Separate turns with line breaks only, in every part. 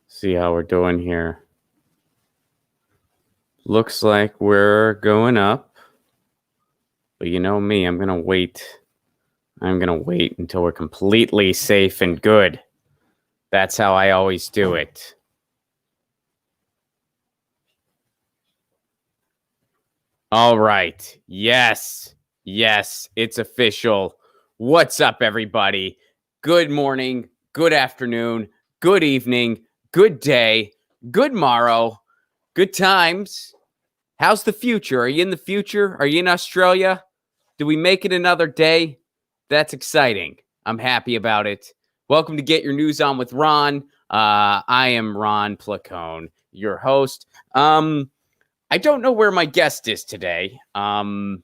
See how we're doing here. Looks like we're going up. But you know me, I'm going to wait. I'm going to wait until we're completely safe and good. That's how I always do it. All right. Yes, it's official. What's up, everybody? Good morning, good afternoon, good evening, good day, good morrow, good times. How's the future? Are you in the future? Are you in Australia? Do we make it another day? That's exciting. I'm happy about it. Welcome to Get Your News On with Ron. I am Ron Placone, your host. I don't know where my guest is today. I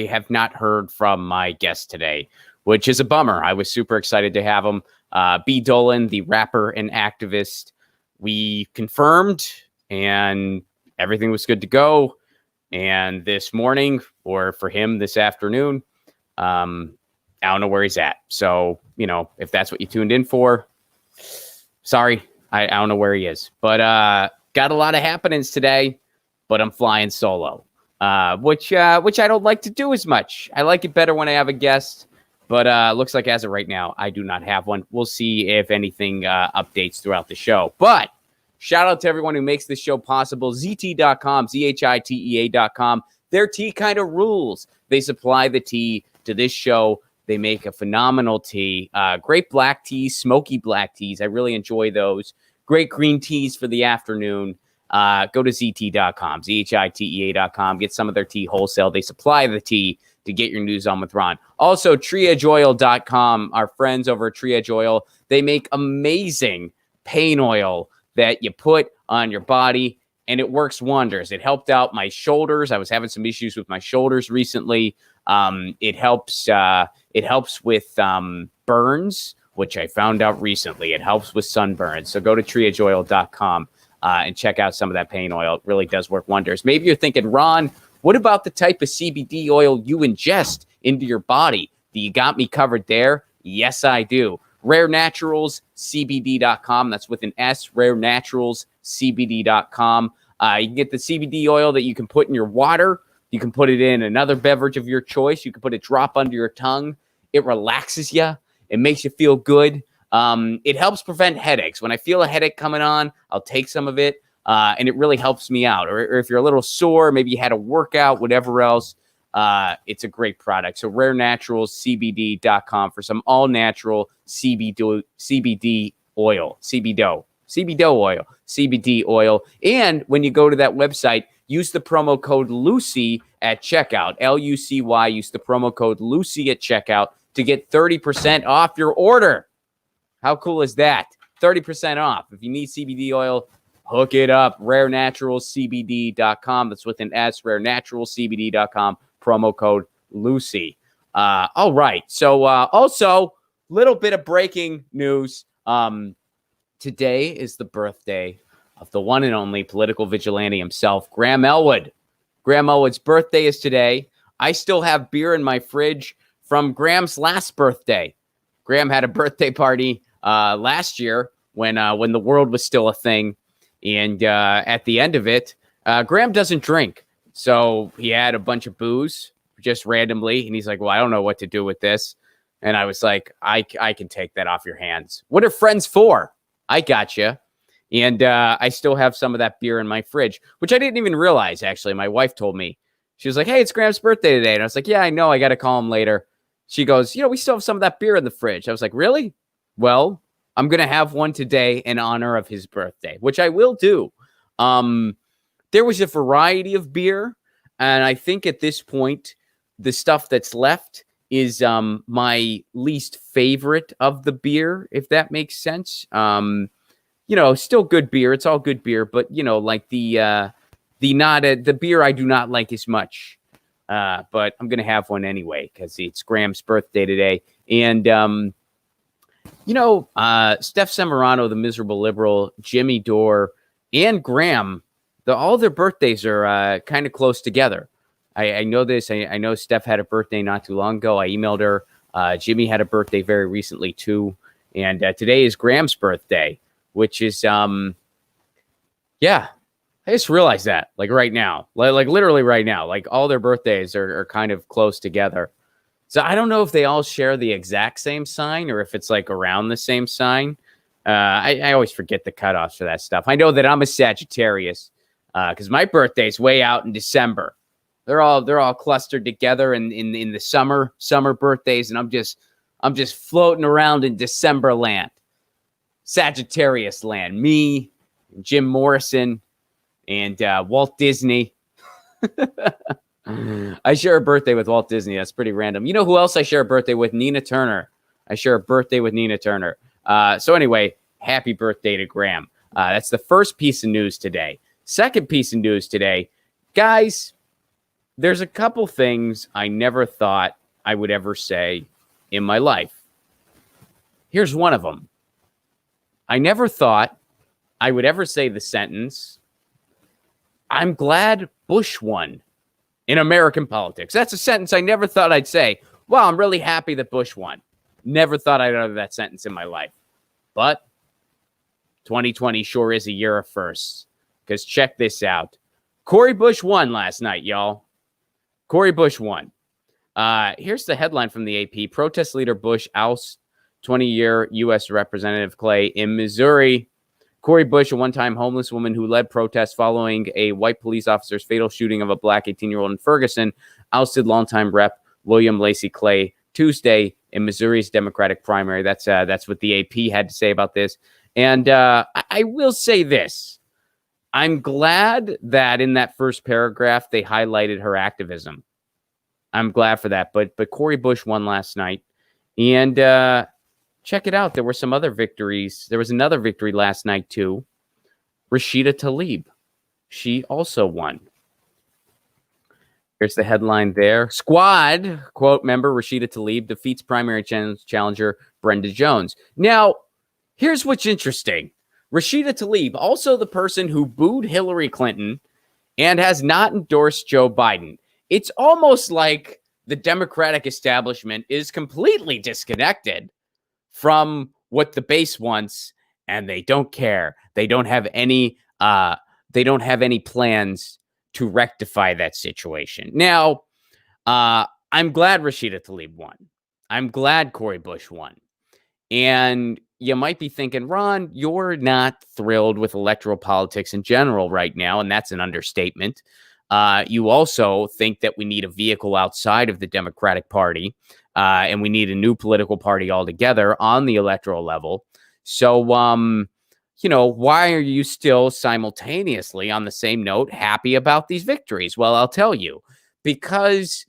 have not heard from my guest today, which is a bummer. I was super excited to have him. Dolan, the rapper and activist. We confirmed, and everything was good to go. And this morning, or for him this afternoon, I don't know where he's at. So, if that's what you tuned in for, sorry, I don't know where he is. But got a lot of happenings today, but I'm flying solo, which I don't like to do as much. I like it better when I have a guest, but looks like as of right now, I do not have one. We'll see if anything updates throughout the show. But shout out to everyone who makes this show possible. ZT.com, ZHITEA.com. Their tea kind of rules. They supply the tea to this show. They make a phenomenal tea. Great black teas, smoky black teas. I really enjoy those. Great green teas for the afternoon. Go to ZT.com, ZHITEA.com. Get some of their tea wholesale. They supply the tea to Get Your News On with Ron. Also, TriageOil.com. Our friends over at Triage Oil. They make amazing pain oil that you put on your body, and it works wonders. It helped out my shoulders. I was having some issues with my shoulders recently. It helps with burns, which I found out recently. It helps with sunburns. So go to TriageOil.com and check out some of that pain oil. It really does work wonders. Maybe you're thinking, Ron, what about the type of CBD oil you ingest into your body? Do you got me covered there? Yes, I do. RareNaturalsCBD.com. That's with an S, RareNaturalsCBD.com. You can get the CBD oil that you can put in your water. You can put it in another beverage of your choice. You can put a drop under your tongue. It relaxes you. It makes you feel good. It helps prevent headaches. When I feel a headache coming on, I'll take some of it, and it really helps me out. Or if you're a little sore, maybe you had a workout, whatever else, it's a great product. So RareNaturalsCBD.com for some all-natural CBD oil, CBD oil. And when you go to that website, use the promo code Lucy at checkout, Lucy. Use the promo code Lucy at checkout to get 30% off your order. How cool is that? 30% off. If you need CBD oil, hook it up. RareNaturalsCBD.com. That's with an S, RareNaturalsCBD.com. Promo code Lucy. All right. So also, little bit of breaking news. Today is the birthday of the one and only political vigilante himself, Graham Elwood. Graham Elwood's birthday is today. I still have beer in my fridge from Graham's last birthday. Graham had a birthday party last year when the world was still a thing. And at the end of it, Graham doesn't drink. So he had a bunch of booze just randomly. And he's like, well, I don't know what to do with this. And I was like, I can take that off your hands. What are friends for? I got you. And I still have some of that beer in my fridge, which I didn't even realize, actually. My wife told me. She was like, hey, it's Graham's birthday today. And I was like, yeah, I know. I got to call him later. She goes, we still have some of that beer in the fridge. I was like, really? Well, I'm going to have one today in honor of his birthday, which I will do. There was a variety of beer. And I think at this point, the stuff that's left is my least favorite of the beer, if that makes sense. Still good beer. It's all good beer, but like the beer I do not like as much. But I'm gonna have one anyway because it's Graham's birthday today, and Steph Semorano, the miserable liberal, Jimmy Dore, and Graham, all their birthdays are kind of close together. I know this. I know Steph had a birthday not too long ago. I emailed her. Jimmy had a birthday very recently too. And today is Graham's birthday, which is, yeah, I just realized that, like right now, like literally right now, like all their birthdays are kind of close together. So I don't know if they all share the exact same sign or if it's like around the same sign. I always forget the cutoffs for that stuff. I know that I'm a Sagittarius because my birthday's way out in December. They're all clustered together in the summer birthdays, and I'm just floating around in December land, Sagittarius land. Me, Jim Morrison, and Walt Disney. I share a birthday with Walt Disney. That's pretty random. You know who else I share a birthday with? Nina Turner. I share a birthday with Nina Turner. So anyway, happy birthday to Graham. That's the first piece of news today. Second piece of news today, guys, there's a couple things I never thought I would ever say in my life. Here's one of them. I never thought I would ever say the sentence, I'm glad Bush won in American politics. That's a sentence I never thought I'd say. Well, I'm really happy that Bush won. Never thought I'd utter that sentence in my life. But 2020 sure is a year of firsts. Because check this out. Cori Bush won last night, y'all. Cori Bush won. Here's the headline from the AP. Protest leader Bush ousts 20-year U.S. Representative Clay in Missouri. Cori Bush, a one-time homeless woman who led protests following a white police officer's fatal shooting of a black 18-year-old in Ferguson, ousted longtime Rep. William Lacey Clay Tuesday in Missouri's Democratic primary. That's what the AP had to say about this. And I will say this. I'm glad that in that first paragraph, they highlighted her activism. I'm glad for that. But Cori Bush won last night. And check it out. There were some other victories. There was another victory last night, too. Rashida Tlaib. She also won. Here's the headline there. Squad, quote, member Rashida Tlaib defeats primary challenger Brenda Jones. Now, here's what's interesting. Rashida Tlaib, also the person who booed Hillary Clinton and has not endorsed Joe Biden. It's almost like the Democratic establishment is completely disconnected from what the base wants, and they don't care. They don't have any plans to rectify that situation. Now, I'm glad Rashida Tlaib won. I'm glad Cori Bush won. And you might be thinking, Ron, you're not thrilled with electoral politics in general right now, and that's an understatement. You also think that we need a vehicle outside of the Democratic Party, and we need a new political party altogether on the electoral level. So, why are you still simultaneously, on the same note, happy about these victories? Well, I'll tell you, because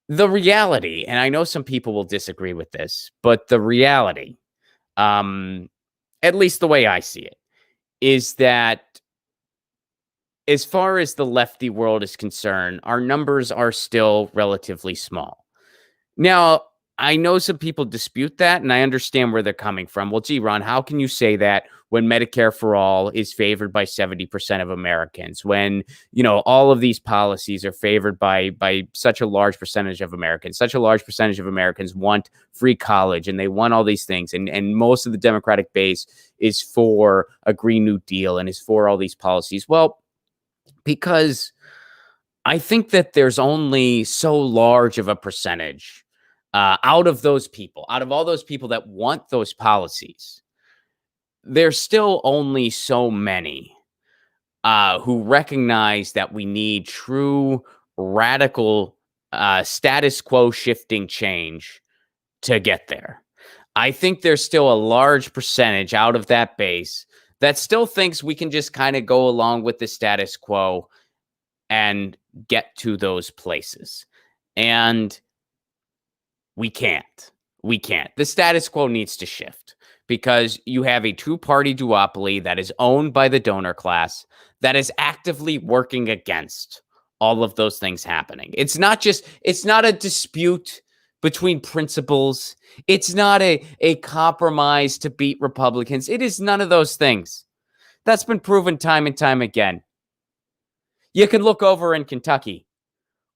the reality, and I know some people will disagree with this, but the reality, at least the way I see it, is that as far as the lefty world is concerned, our numbers are still relatively small. Now, I know some people dispute that, and I understand where they're coming from. Well, gee, Ron, how can you say that when Medicare for all is favored by 70% of Americans, when, all of these policies are favored by such a large percentage of Americans? Such a large percentage of Americans want free college, and they want all these things. And most of the Democratic base is for a Green New Deal and is for all these policies. Well, because I think that there's only so large of a percentage out of all those people that want those policies, there's still only so many who recognize that we need true radical status quo shifting change to get there. I think there's still a large percentage out of that base that still thinks we can just kind of go along with the status quo and get to those places. And we can't. The status quo needs to shift because you have a two-party duopoly that is owned by the donor class that is actively working against all of those things happening. It's not a dispute between principles. It's not a compromise to beat Republicans. It is none of those things. That's been proven time and time again. You can look over in Kentucky,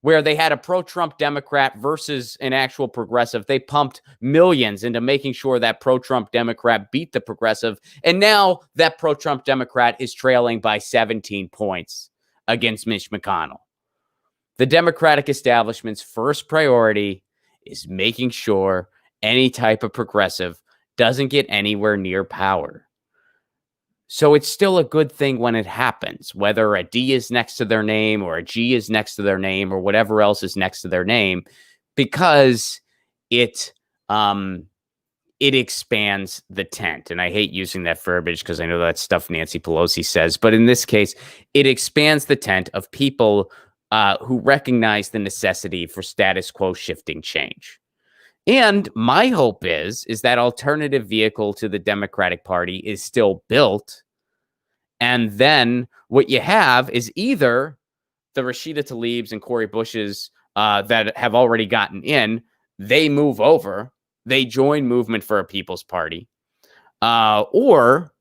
where they had a pro-Trump Democrat versus an actual progressive. They pumped millions into making sure that pro-Trump Democrat beat the progressive. And now that pro-Trump Democrat is trailing by 17 points against Mitch McConnell. The Democratic establishment's first priority is making sure any type of progressive doesn't get anywhere near power. So it's still a good thing when it happens, whether a D is next to their name or a G is next to their name or whatever else is next to their name, because it expands the tent. And I hate using that verbiage because I know that's stuff Nancy Pelosi says. But in this case, it expands the tent of people who recognize the necessity for status quo shifting change. And my hope is that alternative vehicle to the Democratic Party is still built. And then what you have is either the Rashida Tlaibs and Cori Bushes that have already gotten in, they move over, they join Movement for a People's Party, or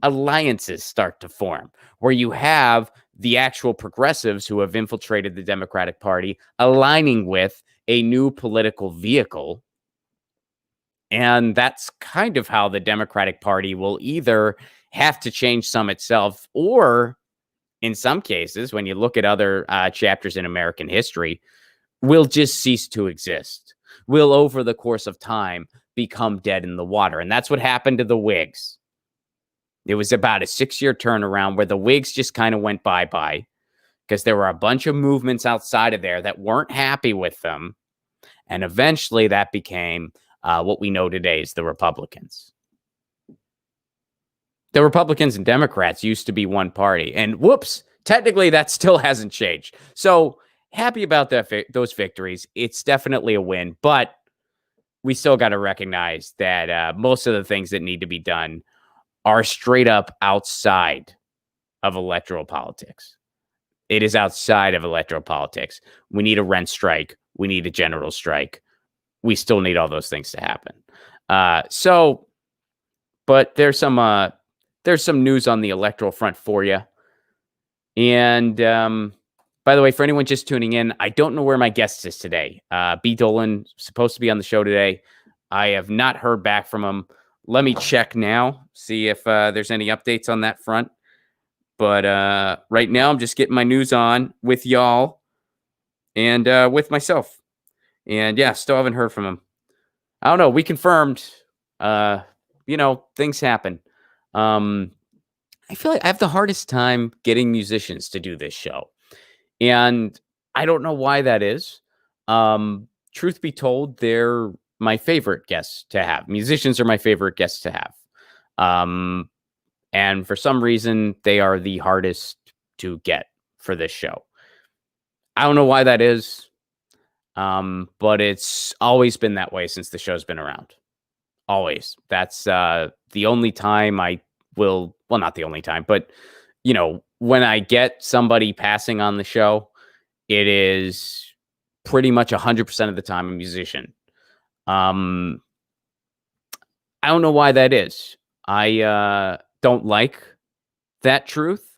alliances start to form where you have the actual progressives who have infiltrated the Democratic Party aligning with a new political vehicle. And that's kind of how the Democratic Party will either have to change some itself, or in some cases, when you look at other chapters in American history, will just cease to exist, will over the course of time become dead in the water. And that's what happened to the Whigs. It was about a 6-year turnaround where the Whigs just kind of went bye-bye because there were a bunch of movements outside of there that weren't happy with them. And eventually that became what we know today as the Republicans. The Republicans and Democrats used to be one party. And whoops, technically that still hasn't changed. So happy about those victories. It's definitely a win. But we still got to recognize that most of the things that need to be done are straight up outside of electoral politics. It is outside of electoral politics. We need a rent strike. We need a general strike. We still need all those things to happen. But there's some news on the electoral front for you. And by the way, for anyone just tuning in, I don't know where my guest is today. B. Dolan supposed to be on the show today. I have not heard back from him. Let me check now, see if there's any updates on that front. But right now, I'm just getting my news on with y'all and with myself. And yeah, still haven't heard from him. I don't know. We confirmed, things happen. I feel like I have the hardest time getting musicians to do this show. And I don't know why that is. Truth be told, they're my favorite guests to have. Musicians are my favorite guests to have. And for some reason, they are the hardest to get for this show. I don't know why that is. But it's always been that way since the show's been around. Always. That's the only time I will, well, not the only time, but, when I get somebody passing on the show, it is pretty much 100% of the time a musician. I don't know why that is. I don't like that truth.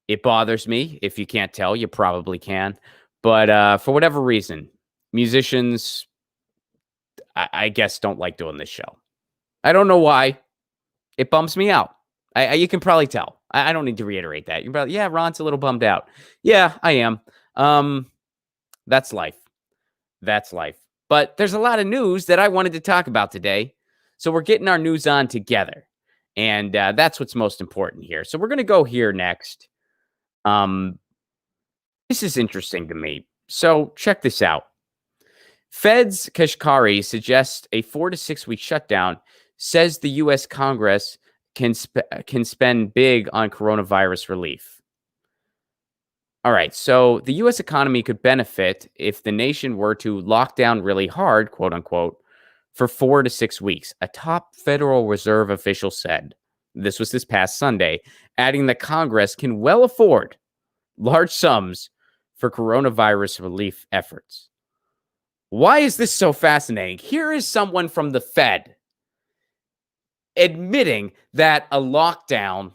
It bothers me. If you can't tell, you probably can. But for whatever reason, musicians, I guess, don't like doing this show. I don't know why. It bums me out. You can probably tell. I don't need to reiterate that. You're probably, yeah, Ron's a little bummed out. Yeah, I am. That's life. That's life. But there's a lot of news that I wanted to talk about today. So we're getting our news on together. And that's what's most important here. So we're going to go here next. This is interesting to me. So check this out. Fed's Kashkari suggests a 4 to 6 week shutdown, says the U.S. Congress can spend big on coronavirus relief. All right, so the U.S. economy could benefit if the nation were to lock down really hard, quote unquote, for 4 to 6 weeks, a top Federal Reserve official said. This was this past Sunday, adding that Congress can well afford large sums for coronavirus relief efforts. Why is this so fascinating? Here is someone from the Fed admitting that a lockdown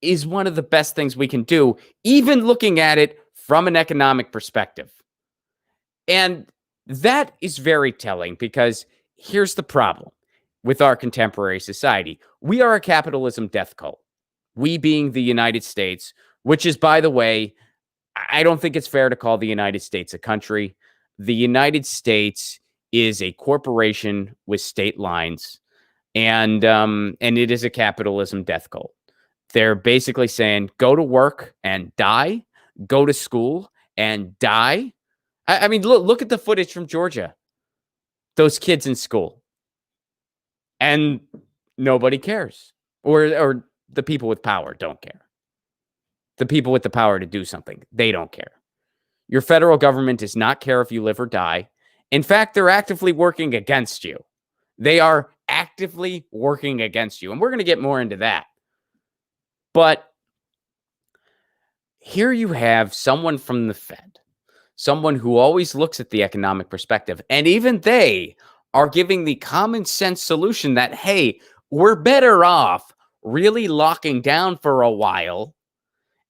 is one of the best things we can do, even looking at it from an economic perspective. And that is very telling because here's the problem with our contemporary society. We are a capitalism death cult. We being the United States, which is, by the way, I don't think it's fair to call the United States a country. The United States is a corporation with state lines, and it is a capitalism death cult. They're basically saying, go to work and die, go to school and die. I mean, look at the footage from Georgia. Those kids in school. And nobody cares. Or the people with power don't care. The people with the power to do something, they don't care. Your federal government does not care if you live or die. In fact, they're actively working against you. They are actively working against you. And we're going to get more into that. But here you have someone from the Fed, someone who always looks at the economic perspective. And even they are giving the common sense solution that, hey, we're better off really locking down for a while.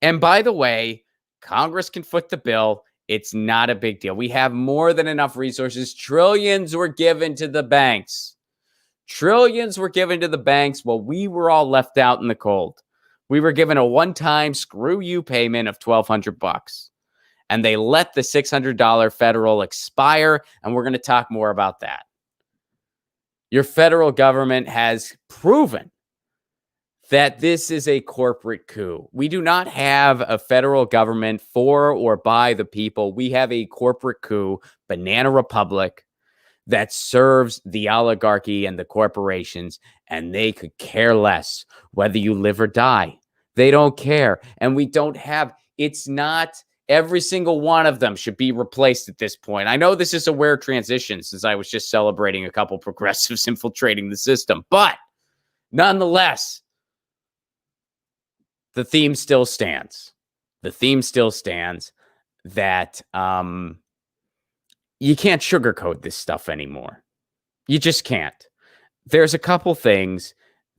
And by the way, Congress can foot the bill. It's not a big deal. We have more than enough resources. Trillions were given to the banks. Trillions were given to the banks while we were all left out in the cold. We were given a one-time screw you payment of $1,200. And they let the $600 federal expire. And we're going to talk more about that. Your federal government has proven that this is a corporate coup. We do not have a federal government for or by the people. We have a corporate coup, banana republic, that serves the oligarchy and the corporations, and they could care less whether you live or die. They don't care. And we don't have, it's not every single one of them should be replaced at this point. I know this is a weird transition since I was just celebrating a couple progressives infiltrating the system, but nonetheless, the theme still stands. The theme still stands that you can't sugarcoat this stuff anymore. You just can't. There's a couple things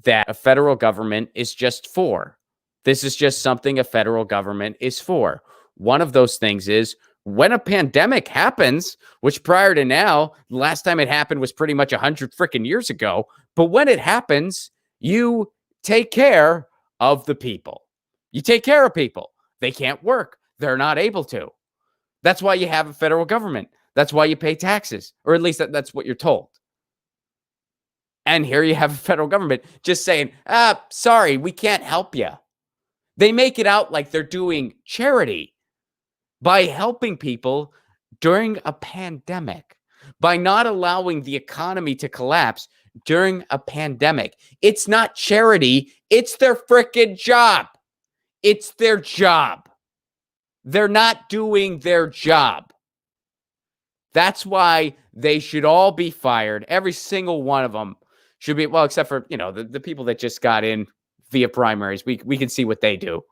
that a federal government is just for. This is just something a federal government is for. One of those things is when a pandemic happens, which prior to now, the last time it happened was pretty much 100 freaking years ago. But when it happens, you take care of the people. You take care of people. They can't work. They're not able to. That's why you have a federal government. That's why you pay taxes, or at least that's what you're told. And here you have a federal government just saying, sorry, we can't help you. They make it out like they're doing charity by helping people during a pandemic, by not allowing the economy to collapse during a pandemic. It's not charity. It's their freaking job. It's their job. They're not doing their job. That's why they should all be fired. Every single one of them should be, well, except for, the people that just got in via primaries. We can see what they do.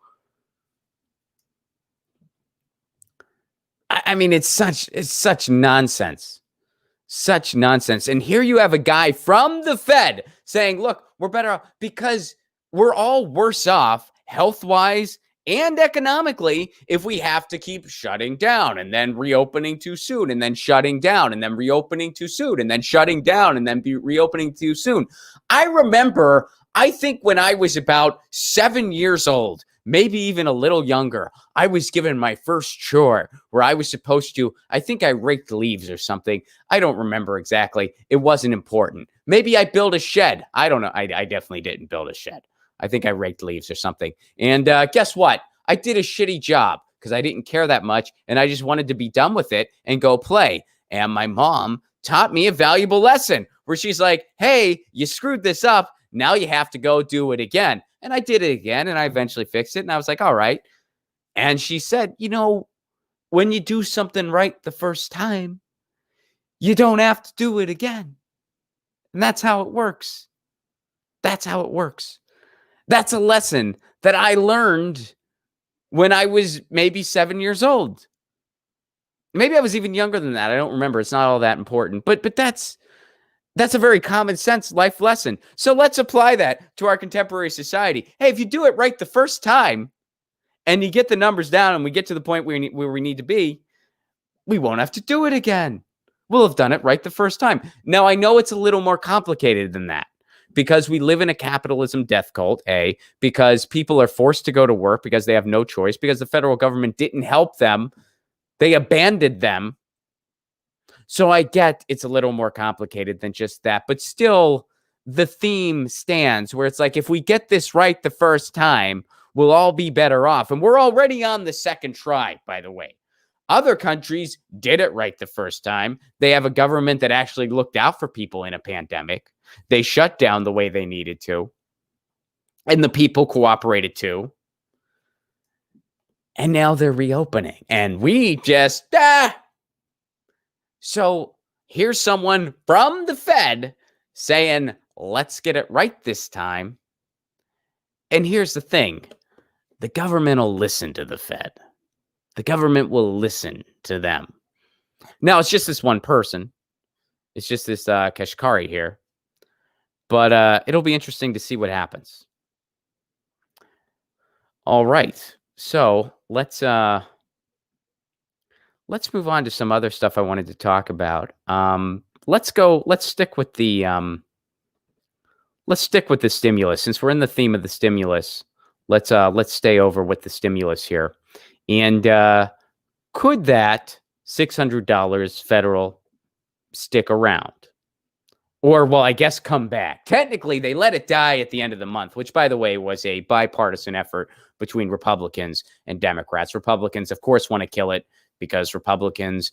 I mean, it's such nonsense. Such nonsense. And here you have a guy from the Fed saying, look, we're better off because we're all worse off health-wise and economically if we have to keep shutting down and then reopening too soon and then shutting down and then reopening too soon and then shutting down and then reopening too soon. I remember, I think when I was about 7 years old, maybe even a little younger, I was given my first chore where I was supposed to, I think I raked leaves or something. I don't remember exactly. It wasn't important. Maybe I built a shed. I don't know. I definitely didn't build a shed. I think I raked leaves or something. And guess what? I did a shitty job because I didn't care that much. And I just wanted to be done with it and go play. And my mom taught me a valuable lesson where she's like, hey, you screwed this up. Now you have to go do it again. And I did it again and I eventually fixed it. And I was like, all right. And she said, when you do something right the first time, you don't have to do it again. And that's how it works. That's how it works. That's a lesson that I learned when I was maybe 7 years old. Maybe I was even younger than that. I don't remember. It's not all that important. But that's a very common sense life lesson. So let's apply that to our contemporary society. Hey, if you do it right the first time and you get the numbers down and we get to the point where we need to be, we won't have to do it again. We'll have done it right the first time. Now, I know it's a little more complicated than that because we live in a capitalism death cult, because people are forced to go to work because they have no choice, because the federal government didn't help them. They abandoned them. So I get it's a little more complicated than just that, but still the theme stands where it's like, if we get this right the first time, we'll all be better off. And we're already on the second try, by the way. Other countries did it right the first time. They have a government that actually looked out for people in a pandemic. They shut down the way they needed to. And the people cooperated too. And now they're reopening. And we just, So here's someone from the Fed saying, let's get it right this time. And here's the thing. The government will listen to the Fed. The government will listen to them. Now, it's just this one person. It's just this Kashkari here. But it'll be interesting to see what happens. All right. So let's move on to some other stuff I wanted to talk about. Let's stick with the stimulus. Since we're in the theme of the stimulus, let's stay over with the stimulus here. And could that $600 federal stick around? Or, well, I guess come back. Technically, they let it die at the end of the month, which, by the way, was a bipartisan effort between Republicans and Democrats. Republicans, of course, want to kill it because Republicans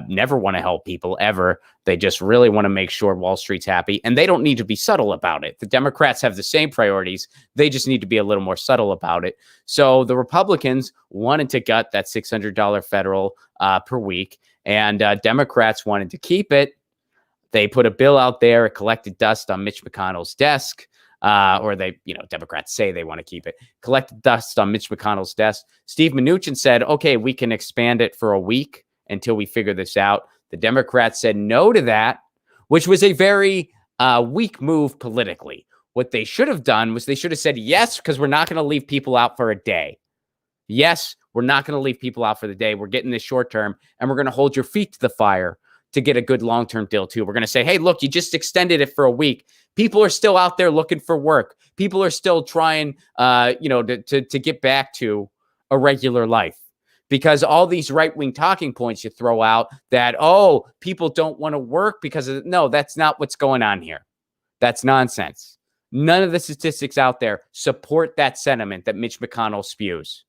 never want to help people, ever. They just really want to make sure Wall Street's happy, and they don't need to be subtle about it. The Democrats have the same priorities. They just need to be a little more subtle about it. So the Republicans wanted to gut that $600 federal per week, and Democrats wanted to keep it. They put a bill out there. It collected dust on Mitch McConnell's desk. Or Democrats say they want to keep it. Collected dust on Mitch McConnell's desk. Steve Mnuchin said, okay, we can expand it for a week until we figure this out. The Democrats said no to that, which was a very weak move politically. What they should have done was they should have said yes, because we're not going to leave people out for a day. Yes, we're not going to leave people out for the day. We're getting this short term, and we're going to hold your feet to the fire to get a good long-term deal too. We're going to say, hey, look, you just extended it for a week. People are still out there looking for work. People are still trying, to get back to a regular life, because all these right-wing talking points you throw out that, oh, people don't want to work because of, no, that's not what's going on here. That's nonsense. None of the statistics out there support that sentiment that Mitch McConnell spews.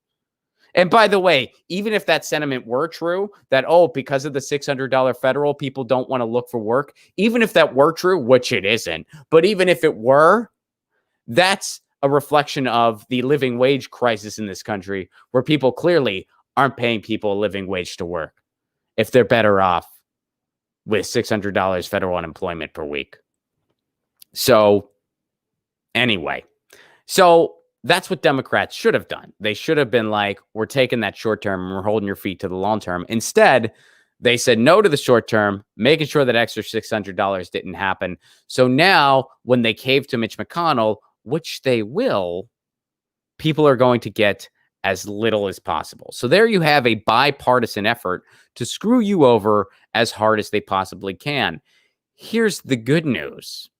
And by the way, even if that sentiment were true, that, oh, because of the $600 federal, people don't want to look for work, even if that were true, which it isn't, but even if it were, that's a reflection of the living wage crisis in this country, where people clearly aren't paying people a living wage to work if they're better off with $600 federal unemployment per week. So anyway, that's what Democrats should have done. They should have been like, we're taking that short term and we're holding your feet to the long term. Instead, they said no to the short term, making sure that extra $600 didn't happen. So now when they cave to Mitch McConnell, which they will, people are going to get as little as possible. So there you have a bipartisan effort to screw you over as hard as they possibly can. Here's the good news.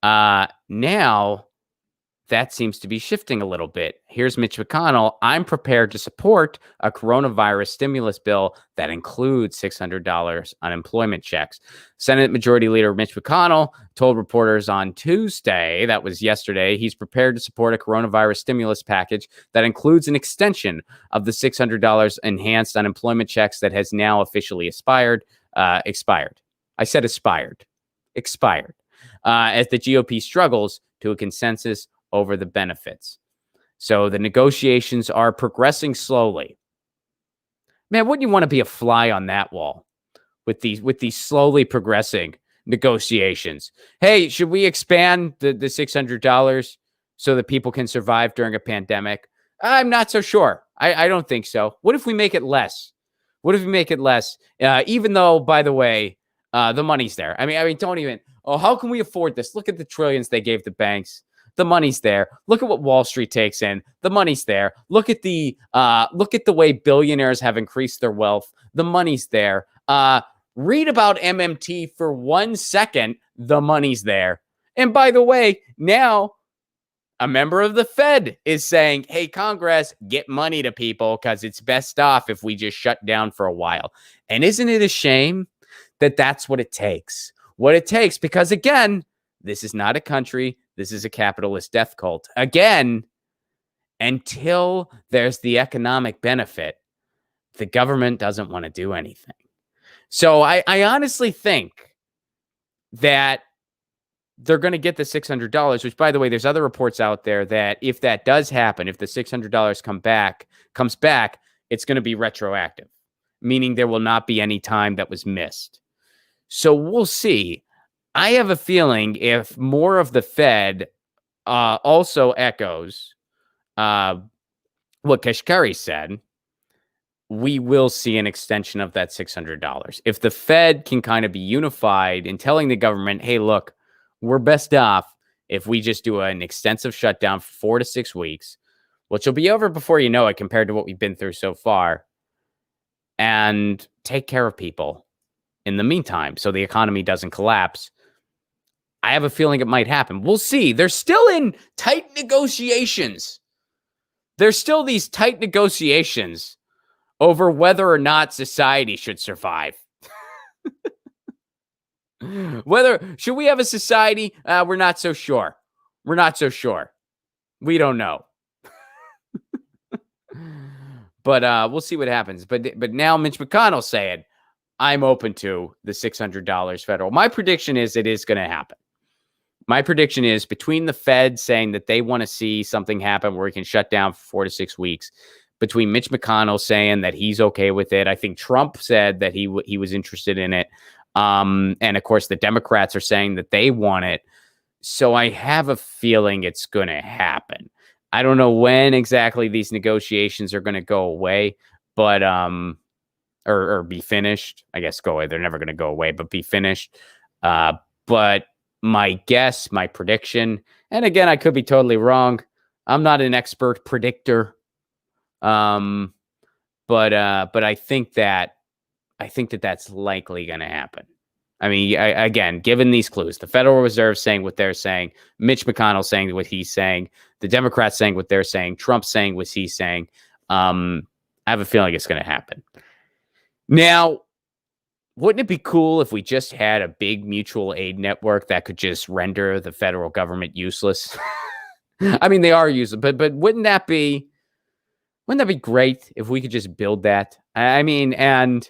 Now that seems to be shifting a little bit. Here's Mitch McConnell. I'm prepared to support a coronavirus stimulus bill that includes $600 unemployment checks. Senate Majority Leader Mitch McConnell told reporters on Tuesday, that was yesterday, he's prepared to support a coronavirus stimulus package that includes an extension of the $600 enhanced unemployment checks that has now officially expired. I said expired. As the GOP struggles to a consensus over the benefits. So the negotiations are progressing slowly. Man, wouldn't you want to be a fly on that wall with these slowly progressing negotiations? Hey, should we expand the $600 so that people can survive during a pandemic? I'm not so sure. I don't think so. What if we make it less? Even though, by the way, the money's there. I mean, don't even. Oh, how can we afford this? Look at the trillions they gave the banks. The money's there. Look at what Wall Street takes in. The money's there. Look at the way billionaires have increased their wealth. The money's there. Read about MMT for 1 second. The money's there. And by the way, now a member of the Fed is saying, hey, Congress, get money to people because it's best off if we just shut down for a while. And isn't it a shame that that's what it takes? What it takes, because again, this is not a country. This is a capitalist death cult. Again, until there's the economic benefit, the government doesn't want to do anything. So I honestly think that they're going to get the $600, which, by the way, there's other reports out there that if that does happen, if the $600 comes back, it's going to be retroactive, meaning there will not be any time that was missed. So we'll see. I have a feeling if more of the Fed also echoes what Kashkari said, we will see an extension of that $600. If the Fed can kind of be unified in telling the government, hey, look, we're best off if we just do an extensive shutdown for 4 to 6 weeks, which will be over before you know it compared to what we've been through so far, and take care of people in the meantime so the economy doesn't collapse. I have a feeling it might happen. We'll see. They're still in tight negotiations. There's still these tight negotiations over whether or not society should survive. Should we have a society? We're not so sure. We're not so sure. We don't know. But we'll see what happens. But now Mitch McConnell's saying, I'm open to the $600 federal. My prediction is it is going to happen. My prediction is between the Fed saying that they want to see something happen where we can shut down for 4 to 6 weeks, between Mitch McConnell saying that he's okay with it. I think Trump said that he was interested in it. And of course, the Democrats are saying that they want it. So I have a feeling it's going to happen. I don't know when exactly these negotiations are going to go away, but or be finished. I guess go away. They're never going to go away, but be finished. But my guess, my prediction, and again, I could be totally wrong. I'm not an expert predictor. But I think that's likely going to happen. I mean, again, given these clues, the Federal Reserve saying what they're saying, Mitch McConnell saying what he's saying, the Democrats saying what they're saying, Trump saying what he's saying, I have a feeling it's going to happen. Now, wouldn't it be cool if we just had a big mutual aid network that could just render the federal government useless? I mean, they are useless, but wouldn't that be great if we could just build that? I mean, and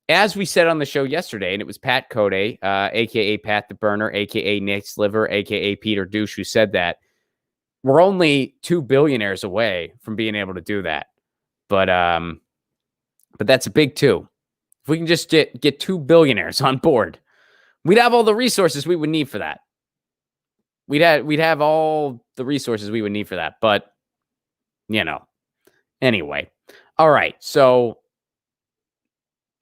as we said on the show yesterday, and it was Pat Cody, a.k.a. Pat the Burner, a.k.a. Nick Sliver, a.k.a. Peter Douche, who said that we're only 2 billionaires away from being able to do that. But that's a big 2. If we can just get 2 billionaires on board, we'd have all the resources we would need for that. We'd have all the resources we would need for that. But, anyway. All right. So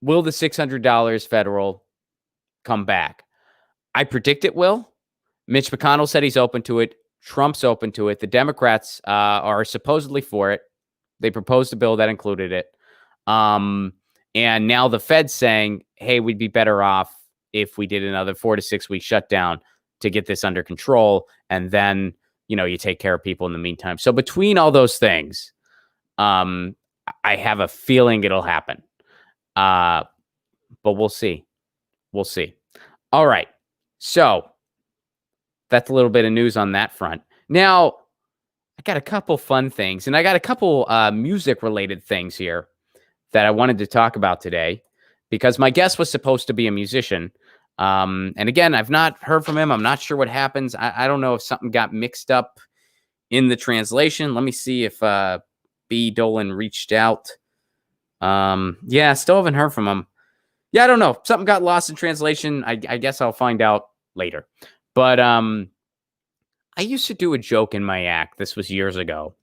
will the $600 federal come back? I predict it will. Mitch McConnell said he's open to it. Trump's open to it. The Democrats are supposedly for it. They proposed a bill that included it. And now the Fed's saying, hey, we'd be better off if we did another 4 to 6 week shutdown to get this under control. And then, you take care of people in the meantime. So between all those things, I have a feeling it'll happen. But we'll see. We'll see. All right. So that's a little bit of news on that front. Now, I got a couple fun things, and I got a couple music-related things here that I wanted to talk about today because my guest was supposed to be a musician. And again, I've not heard from him. I'm not sure what happens. I don't know if something got mixed up in the translation. Let me see if B. Dolan reached out. Yeah, still haven't heard from him. Yeah, I don't know. Something got lost in translation. I guess I'll find out later. But I used to do a joke in my act. This was years ago,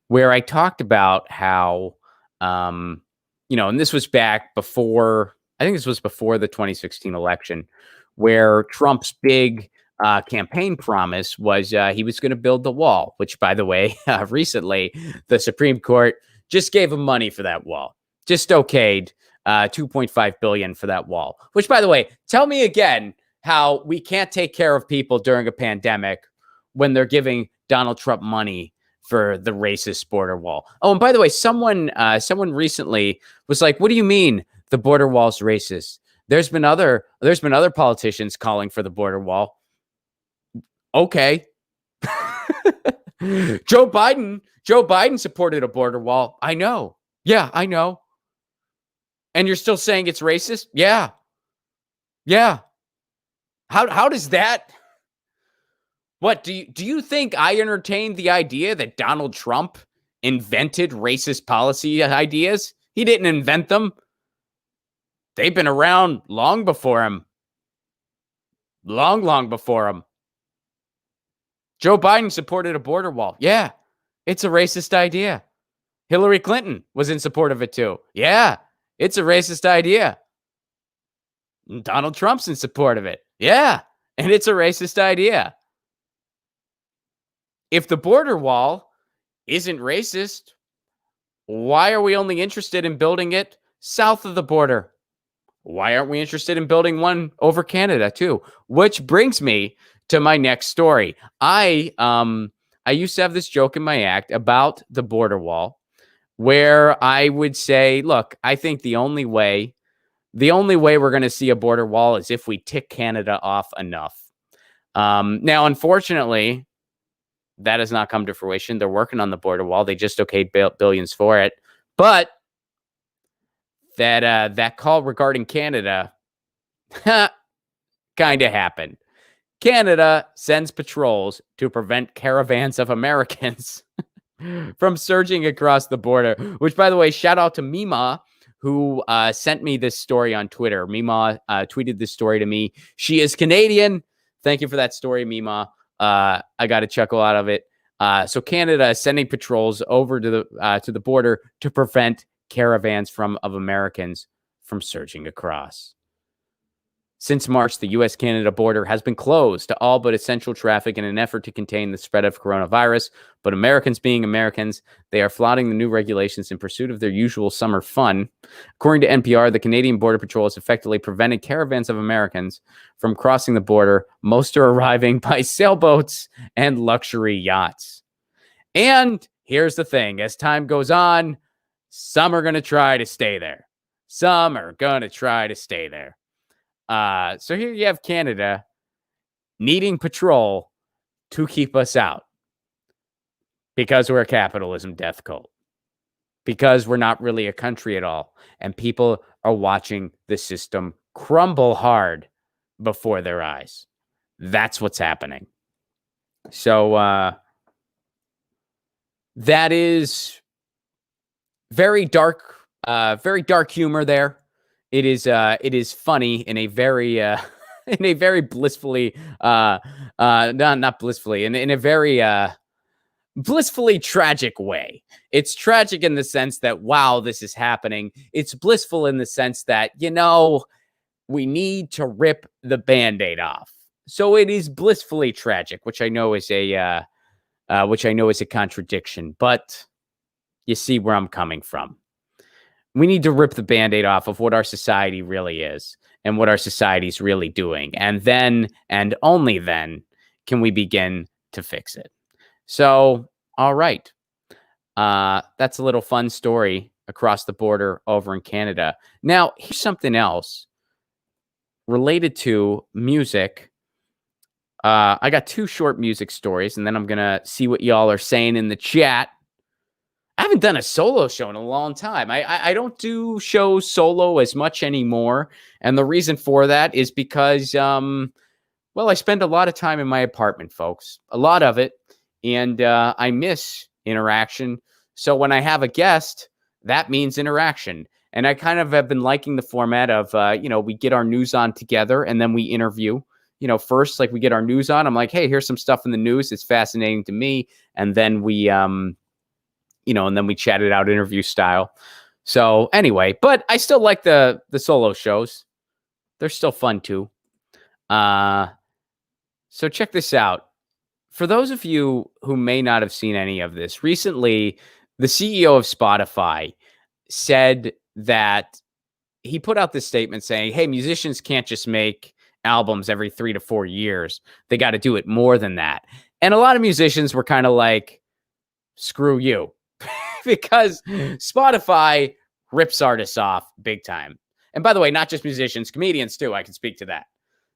where I talked about how, and this was back before, I think this was before the 2016 election, where Trump's big campaign promise was he was going to build the wall, which, by the way, recently the Supreme Court just gave him money for that wall, just okayed $2.5 billion for that wall, which, by the way, tell me again how we can't take care of people during a pandemic when they're giving Donald Trump money for the racist border wall. Oh, and by the way, someone recently was like, what do you mean the border wall's racist? There's been other politicians calling for the border wall. Okay. Joe Biden supported a border wall. I know. Yeah, I know. And you're still saying it's racist? Yeah. Yeah. How does that? What do you think I entertained the idea that Donald Trump invented racist policy ideas? He didn't invent them. They've been around long before him. Long before him. Joe Biden supported a border wall. Yeah, it's a racist idea. Hillary Clinton was in support of it too. Yeah, it's a racist idea. Donald Trump's in support of it. Yeah, and it's a racist idea. If the border wall isn't racist, why are we only interested in building it south of the border? Why aren't we interested in building one over Canada too? Which brings me to my next story. I used to have this joke in my act about the border wall where I would say, look, I think the only way we're going to see a border wall is if we tick Canada off enough. Now, unfortunately, that has not come to fruition. They're working on the border wall. They just okayed billions for it. But that call regarding Canada kind of happened. Canada sends patrols to prevent caravans of Americans from surging across the border, which, by the way, shout out to Mima, who sent me this story on Twitter. Mima tweeted this story to me. She is Canadian. Thank you for that story, Mima. I got a chuckle out of it. So Canada is sending patrols over to the border to prevent caravans of Americans from surging across. Since March, the U.S.-Canada border has been closed to all but essential traffic in an effort to contain the spread of coronavirus. But Americans being Americans, they are flouting the new regulations in pursuit of their usual summer fun. According to NPR, the Canadian Border Patrol has effectively prevented caravans of Americans from crossing the border. Most are arriving by sailboats and luxury yachts. And here's the thing. As time goes on, some are going to try to stay there. Some are going to try to stay there. So here you have Canada needing patrol to keep us out because we're a capitalism death cult, because we're not really a country at all, and people are watching the system crumble hard before their eyes. That's what's happening. So that is very dark humor there. It is funny in a very blissfully not blissfully in a very blissfully tragic way. It's tragic in the sense that, wow, this is happening. It's blissful in the sense that, we need to rip the Band-Aid off. So it is blissfully tragic, which I know is a contradiction, but you see where I'm coming from. We need to rip the Band-Aid off of what our society really is and what our society is really doing. And then, and only then, can we begin to fix it. So, all right. That's a little fun story across the border over in Canada. Now, here's something else related to music. I got two short music stories, and then I'm going to see what y'all are saying in the chat. I haven't done a solo show in a long time. I don't do shows solo as much anymore. And the reason for that is because, I spend a lot of time in my apartment, folks. A lot of it. And I miss interaction. So when I have a guest, that means interaction. And I kind of have been liking the format of, we get our news on together and then we interview. First, like we get our news on. I'm like, hey, here's some stuff in the news. It's fascinating to me. And then we... and then we chat it out interview style. So anyway, but I still like the solo shows. They're still fun too. So So check this out. For those of you who may not have seen any of this, recently, the CEO of Spotify said that he put out this statement saying, hey, musicians can't just make albums every 3 to 4 years. They got to do it more than that. And a lot of musicians were kind of like, screw you, because Spotify rips artists off big time. And by the way, not just musicians, comedians too. I can speak to that.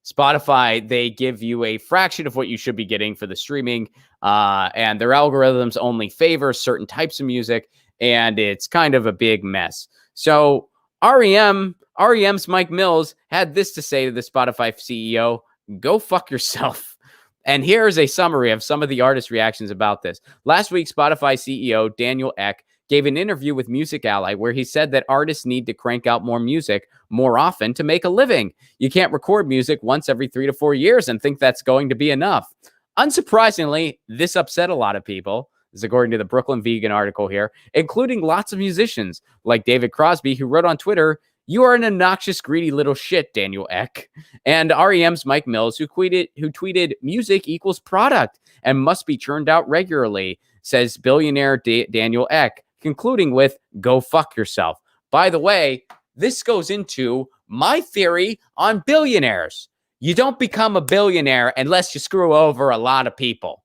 Spotify, they give you a fraction of what you should be getting for the streaming, and their algorithms only favor certain types of music, and it's kind of a big mess. So REM's Mike Mills had this to say to the Spotify CEO: go fuck yourself. And here's a summary of some of the artist reactions about this. Last week, Spotify CEO Daniel Ek gave an interview with Music Ally where he said that artists need to crank out more music more often to make a living. You can't record music once every 3 to 4 years and think that's going to be enough. Unsurprisingly, this upset a lot of people, as according to the Brooklyn Vegan article here, including lots of musicians like David Crosby, who wrote on Twitter, "You are an obnoxious, greedy little shit, Daniel Ek," and REM's Mike Mills, who tweeted, "Music equals product and must be churned out regularly," says billionaire Daniel Ek, concluding with, "Go fuck yourself." By the way, this goes into my theory on billionaires. You don't become a billionaire unless you screw over a lot of people.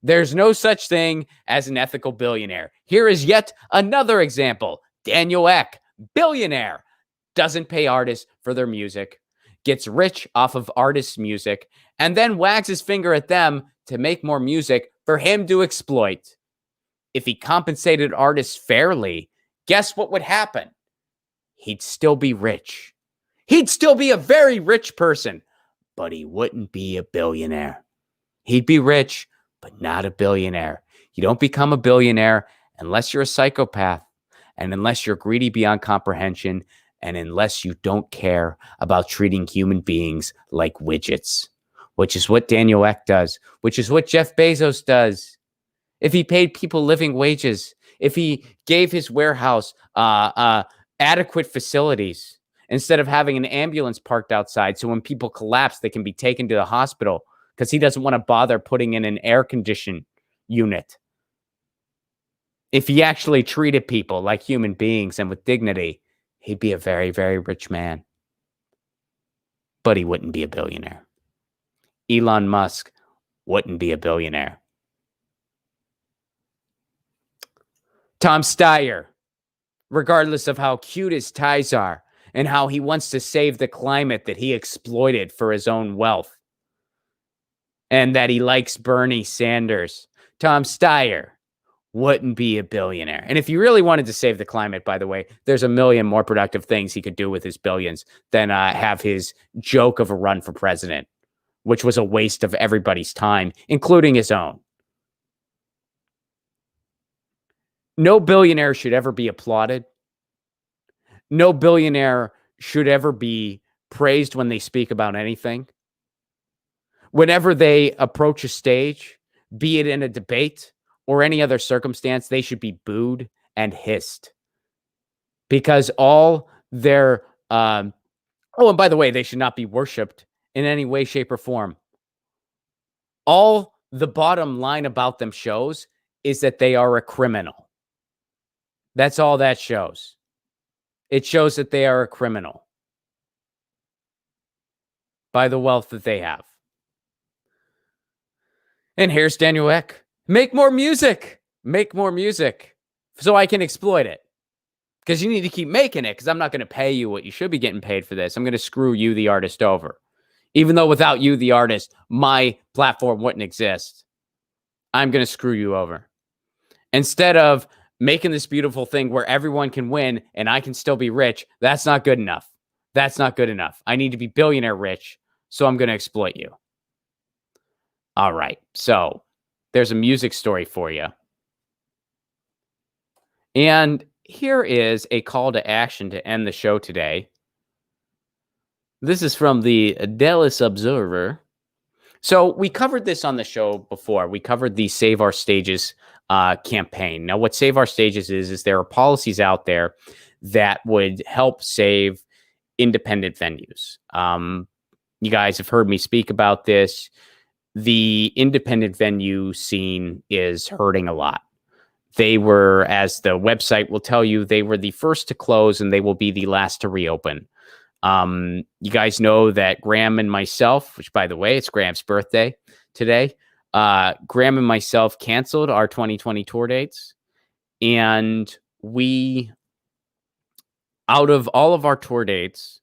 There's no such thing as an ethical billionaire. Here is yet another example. Daniel Ek, billionaire, doesn't pay artists for their music, gets rich off of artists' music, and then wags his finger at them to make more music for him to exploit. If he compensated artists fairly, guess what would happen? He'd still be rich. He'd still be a very rich person, but he wouldn't be a billionaire. He'd be rich, but not a billionaire. You don't become a billionaire unless you're a psychopath, and unless you're greedy beyond comprehension, and unless you don't care about treating human beings like widgets, which is what Daniel Ek does, which is what Jeff Bezos does. If he paid people living wages, if he gave his warehouse adequate facilities, instead of having an ambulance parked outside so when people collapse, they can be taken to the hospital because he doesn't want to bother putting in an air conditioned unit. If he actually treated people like human beings and with dignity, he'd be a very, very rich man. But he wouldn't be a billionaire. Elon Musk wouldn't be a billionaire. Tom Steyer, regardless of how cute his ties are and how he wants to save the climate that he exploited for his own wealth, and that he likes Bernie Sanders, Tom Steyer wouldn't be a billionaire. And if you really wanted to save the climate, by the way, there's a million more productive things he could do with his billions than have his joke of a run for president, which was a waste of everybody's time, including his own. No billionaire should ever be applauded. No billionaire should ever be praised when they speak about anything. Whenever they approach a stage, be it in a debate or any other circumstance, they should be booed and hissed. Because all their... and by the way, they should not be worshipped in any way, shape, or form. All the bottom line about them shows is that they are a criminal. That's all that shows. It shows that they are a criminal by the wealth that they have. And here's Daniel Ek. Make more music. Make more music so I can exploit it. Because you need to keep making it, because I'm not going to pay you what you should be getting paid for this. I'm going to screw you, the artist, over. Even though without you, the artist, my platform wouldn't exist. I'm going to screw you over. Instead of making this beautiful thing where everyone can win and I can still be rich, that's not good enough. That's not good enough. I need to be billionaire rich, so I'm going to exploit you. All right, so there's a music story for you. And here is a call to action to end the show today. This is from the Dallas Observer. So we covered this on the show before. We covered the Save Our Stages campaign. Now, what Save Our Stages is there are policies out there that would help save independent venues. You guys have heard me speak about this. the independent venue scene is hurting a lot. They were, as the website will tell you, they were the first to close and they will be the last to reopen. You guys know that Graham and myself, which by the way, it's Graham's birthday today. Graham and myself canceled our 2020 tour dates. And we, out of all of our tour dates,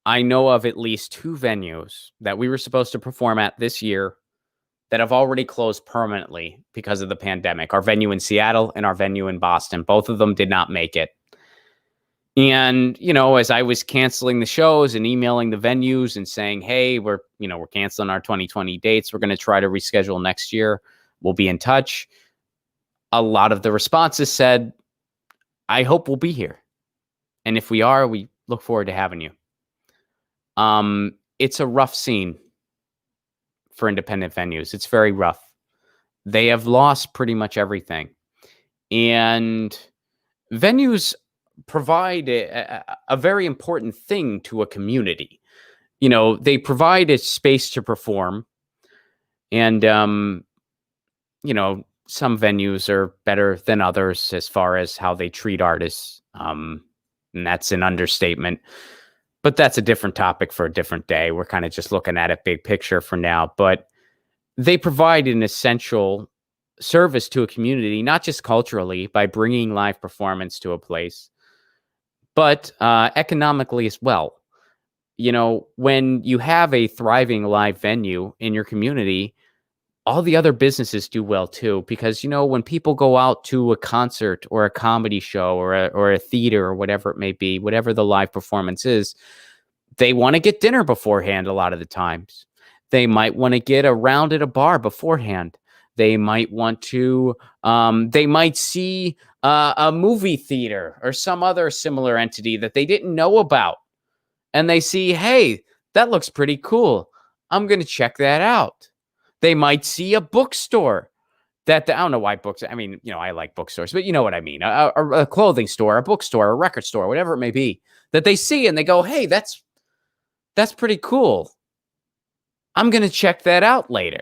I know of at least 2 venues that we were supposed to perform at this year that have already closed permanently because of the pandemic. Our venue in Seattle and our venue in Boston. Both of them did not make it. And, as I was canceling the shows and emailing the venues and saying, hey, we're canceling our 2020 dates. We're going to try to reschedule next year. We'll be in touch. A lot of the responses said, I hope we'll be here. And if we are, we look forward to having you. It's a rough scene for independent venues. It's very rough. They have lost pretty much everything. And venues provide a very important thing to a community. They provide a space to perform. And, some venues are better than others as far as how they treat artists. And that's an understatement. But that's a different topic for a different day. We're kind of just looking at it big picture for now. But they provide an essential service to a community, not just culturally by bringing live performance to a place, but economically as well. When you have a thriving live venue in your community, all the other businesses do well too, because, when people go out to a concert or a comedy show or a theater or whatever it may be, whatever the live performance is, they want to get dinner beforehand. A lot of the times they might want to get a round at a bar beforehand. They might want to, they might see a movie theater or some other similar entity that they didn't know about. And they see, hey, that looks pretty cool. I'm going to check that out. They might see a bookstore I don't know why books. I mean, I like bookstores, but you know what I mean. A clothing store, a bookstore, a record store, whatever it may be, that they see and they go, hey, that's pretty cool. I'm going to check that out later.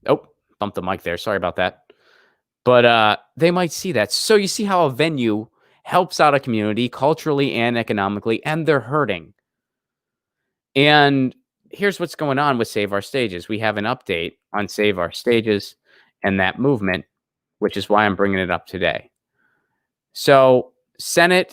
Oh, bumped the mic there. Sorry about that. But they might see that. So you see how a venue helps out a community culturally and economically, and they're hurting. And here's what's going on with Save Our Stages. We have an update on Save Our Stages and that movement, which is why I'm bringing it up today. So the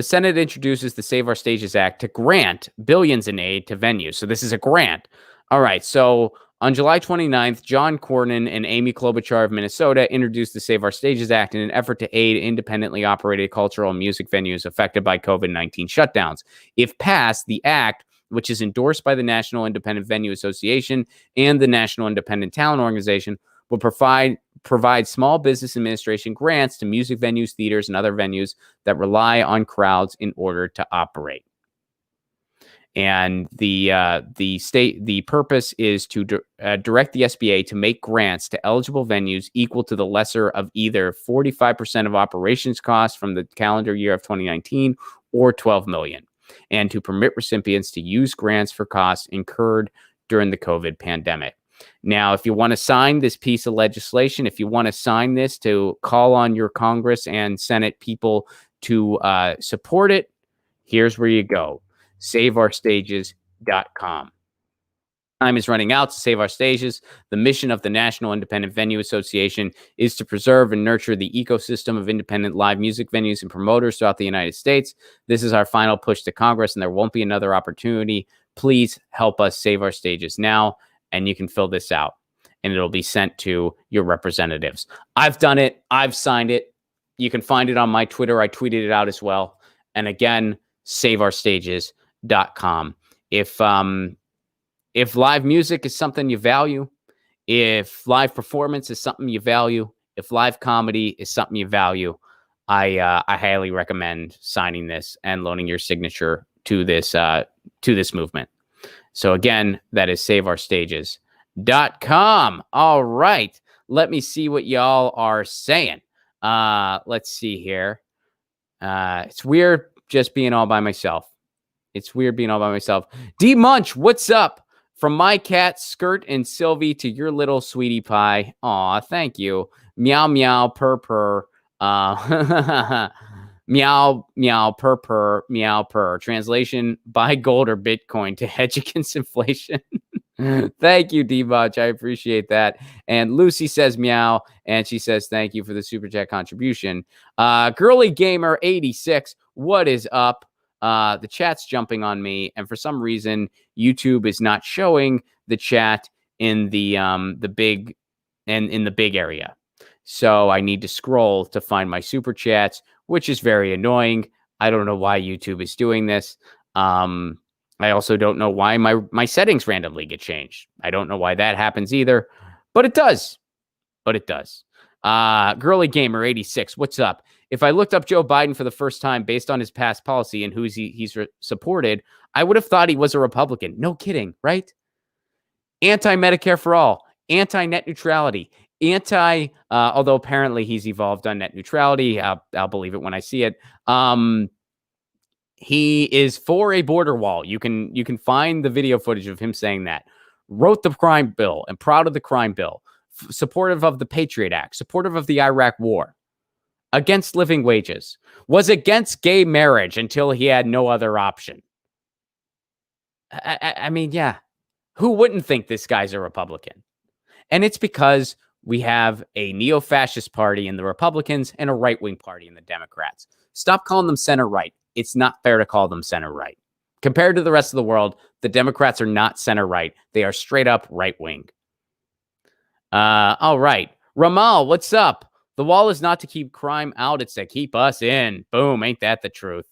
Senate introduces the Save Our Stages Act to grant billions in aid to venues. So this is a grant. All right. So on July 29th, John Cornyn and Amy Klobuchar of Minnesota introduced the Save Our Stages Act in an effort to aid independently operated cultural and music venues affected by COVID-19 shutdowns. If passed, the act, which is endorsed by the National Independent Venue Association and the National Independent Talent Organization, will provide small business administration grants to music venues, theaters, and other venues that rely on crowds in order to operate. And the purpose is to direct the SBA to make grants to eligible venues equal to the lesser of either 45% of operations costs from the calendar year of 2019 or $12 million, and to permit recipients to use grants for costs incurred during the COVID pandemic. Now, if you want to sign this piece of legislation, if you want to sign this to call on your Congress and Senate people to support it, here's where you go. SaveOurStages.com. Time is running out to Save Our Stages. The mission of the National Independent Venue Association is to preserve and nurture the ecosystem of independent live music venues and promoters throughout the United States. This is our final push to Congress, and there won't be another opportunity. Please help us save our stages now, and you can fill this out, and it'll be sent to your representatives. I've done it. I've signed it. You can find it on my Twitter. I tweeted it out as well. And again, SaveOurStages.com. If live music is something you value, if live performance is something you value, if live comedy is something you value, I highly recommend signing this and loaning your signature to this movement. So again, that is SaveOurStages.com. All right, let me see what y'all are saying. Let's see here. It's weird just being all by myself. D Munch, what's up? From my cat, Skirt and Sylvie, to your little sweetie pie. Aw, thank you. Meow, meow, purr, purr. Meow, meow, purr, purr, meow, purr. Translation, buy gold or Bitcoin to hedge against inflation. Thank you, D-Botch. I appreciate that. And Lucy says meow, and she says thank you for the Super Chat contribution. Girly Gamer 86, what is up? The chat's jumping on me, and for some reason, YouTube is not showing the chat in the big and in the big area. So I need to scroll to find my super chats, which is very annoying. I don't know why YouTube is doing this. I also don't know why my settings randomly get changed. I don't know why that happens either, but it does. Girly Gamer 86, what's up? If I looked up Joe Biden for the first time based on his past policy and who he's supported, I would have thought he was a Republican. No kidding, right? Anti-Medicare for all, anti-net neutrality, although apparently he's evolved on net neutrality. I'll believe it when I see it. He is for a border wall. You can find the video footage of him saying that. Wrote the crime bill and proud of the crime bill. Supportive of the Patriot Act. Supportive of the Iraq War. Against living wages. Was against gay marriage until he had no other option. I mean, yeah. Who wouldn't think this guy's a Republican? And it's because we have a neo-fascist party in the Republicans and a right-wing party in the Democrats. Stop calling them center-right. It's not fair to call them center-right. Compared to the rest of the world, the Democrats are not center-right. They are straight-up right-wing. All right. Ramal, what's up? The wall is not to keep crime out. It's to keep us in. Boom. Ain't that the truth?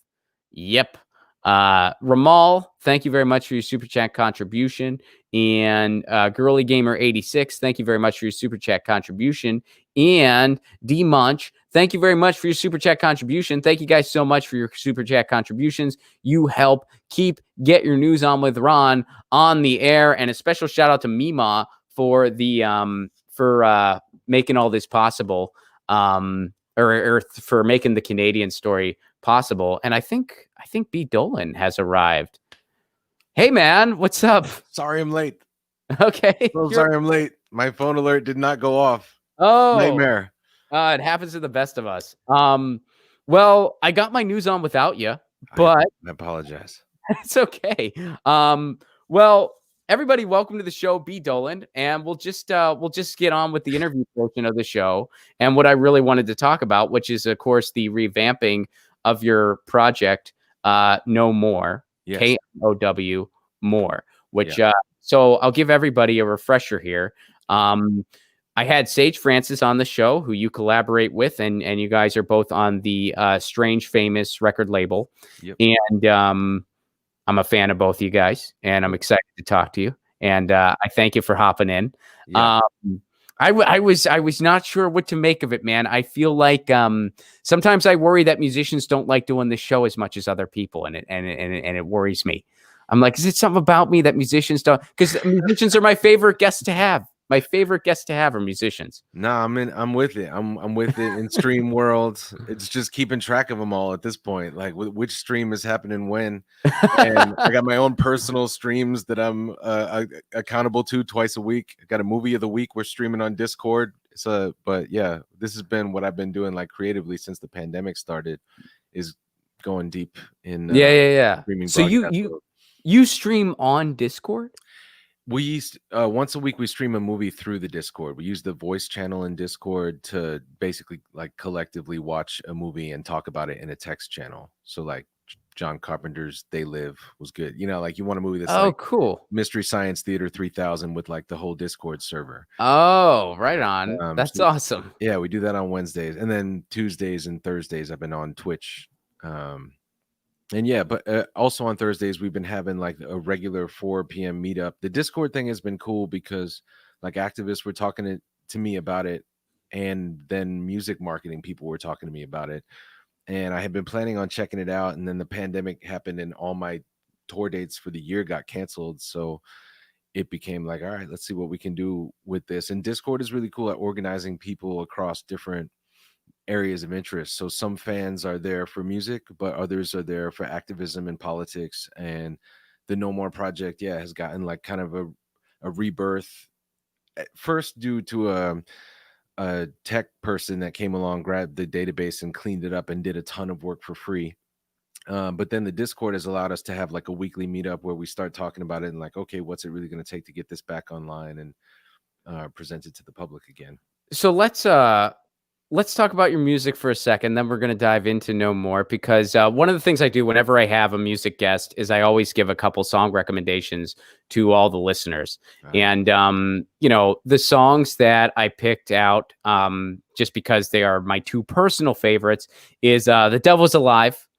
Yep. Ramal, thank you very much for your super chat contribution. And Girly Gamer 86, thank you very much for your super chat contribution. And D Munch, thank you very much for your super chat contribution. Thank you guys so much for your super chat contributions. You help keep Get Your News On with Ron on the air. And a special shout out to Mima for the for making all this possible. Or for making the Canadian story possible. And I think B. Dolan has arrived. Hey, man, what's up?
Sorry I'm late.
Okay.
Sorry I'm late. My phone alert did not go off.
Oh.
Nightmare.
It happens to the best of us. Well, I got my news on without you, but
I apologize.
It's okay. Well, everybody, welcome to the show, B. Dolan, and we'll just get on with the interview portion of the show and what I really wanted to talk about, which is, of course, the revamping of your project, No More, yes. KNOW More, which so I'll give everybody a refresher here. I had Sage Francis on the show, who you collaborate with, and you guys are both on the Strange Famous record label, yep. And I'm a fan of both of you guys, and I'm excited to talk to you. And I thank you for hopping in. Yeah. I was not sure what to make of it, man. I feel like sometimes I worry that musicians don't like doing this show as much as other people, and it worries me. I'm like, is it something about me that musicians don't? Because musicians are my favorite guests to have. My favorite guests to have are musicians.
No, I'm with it. I'm with it in stream worlds. It's just keeping track of them all at this point. Like which stream is happening when. And I got my own personal streams that I'm accountable to twice a week. I got a movie of the week we're streaming on Discord. But yeah, this has been what I've been doing like creatively since the pandemic started, is going deep in
streaming. So you stream on Discord?
We once a week we stream a movie through the Discord. We use the voice channel in Discord to basically like collectively watch a movie and talk about it in a text channel. So like John Carpenter's They Live was good. You know, like you want a movie that's
cool.
Mystery Science Theater 3000 with like the whole Discord server.
Oh, right on. That's awesome.
Yeah, we do that on Wednesdays, and then Tuesdays and Thursdays I've been on Twitch. And yeah, but also on Thursdays, we've been having like a regular 4 p.m. meetup. The Discord thing has been cool because like activists were talking to me about it, and then music marketing people were talking to me about it. And I had been planning on checking it out, and then the pandemic happened and all my tour dates for the year got canceled. So it became like, all right, let's see what we can do with this. And Discord is really cool at organizing people across different areas of interest. So some fans are there for music, but others are there for activism and politics, and the No More project, has gotten like kind of a rebirth. At first, due to a tech person that came along, grabbed the database and cleaned it up and did a ton of work for free. But then the Discord has allowed us to have like a weekly meetup where we start talking about it and like, okay, what's it really going to take to get this back online and present it to the public again.
So let's talk about your music for a second. Then we're going to dive into No More, because one of the things I do whenever I have a music guest is I always give a couple song recommendations to all the listeners. And the songs that I picked out, just because they are my two personal favorites, is "The Devil's Alive."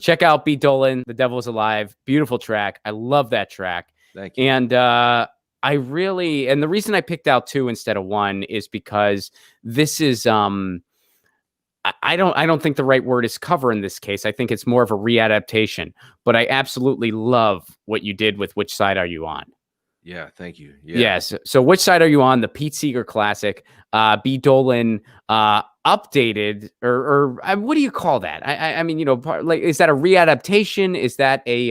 Check out Beat Dolan, "The Devil's Alive." Beautiful track. I love that track.
Thank you.
And and the reason I picked out two instead of one is because this is I don't think the right word is cover in this case. I think it's more of a readaptation, but I absolutely love what you did with "Which Side Are You On?"
Yeah, thank you. Yeah.
Yes. So "Which Side Are You On?" The Pete Seeger classic, B. Dolan updated, or what do you call that? I mean, like, is that a readaptation? Is that a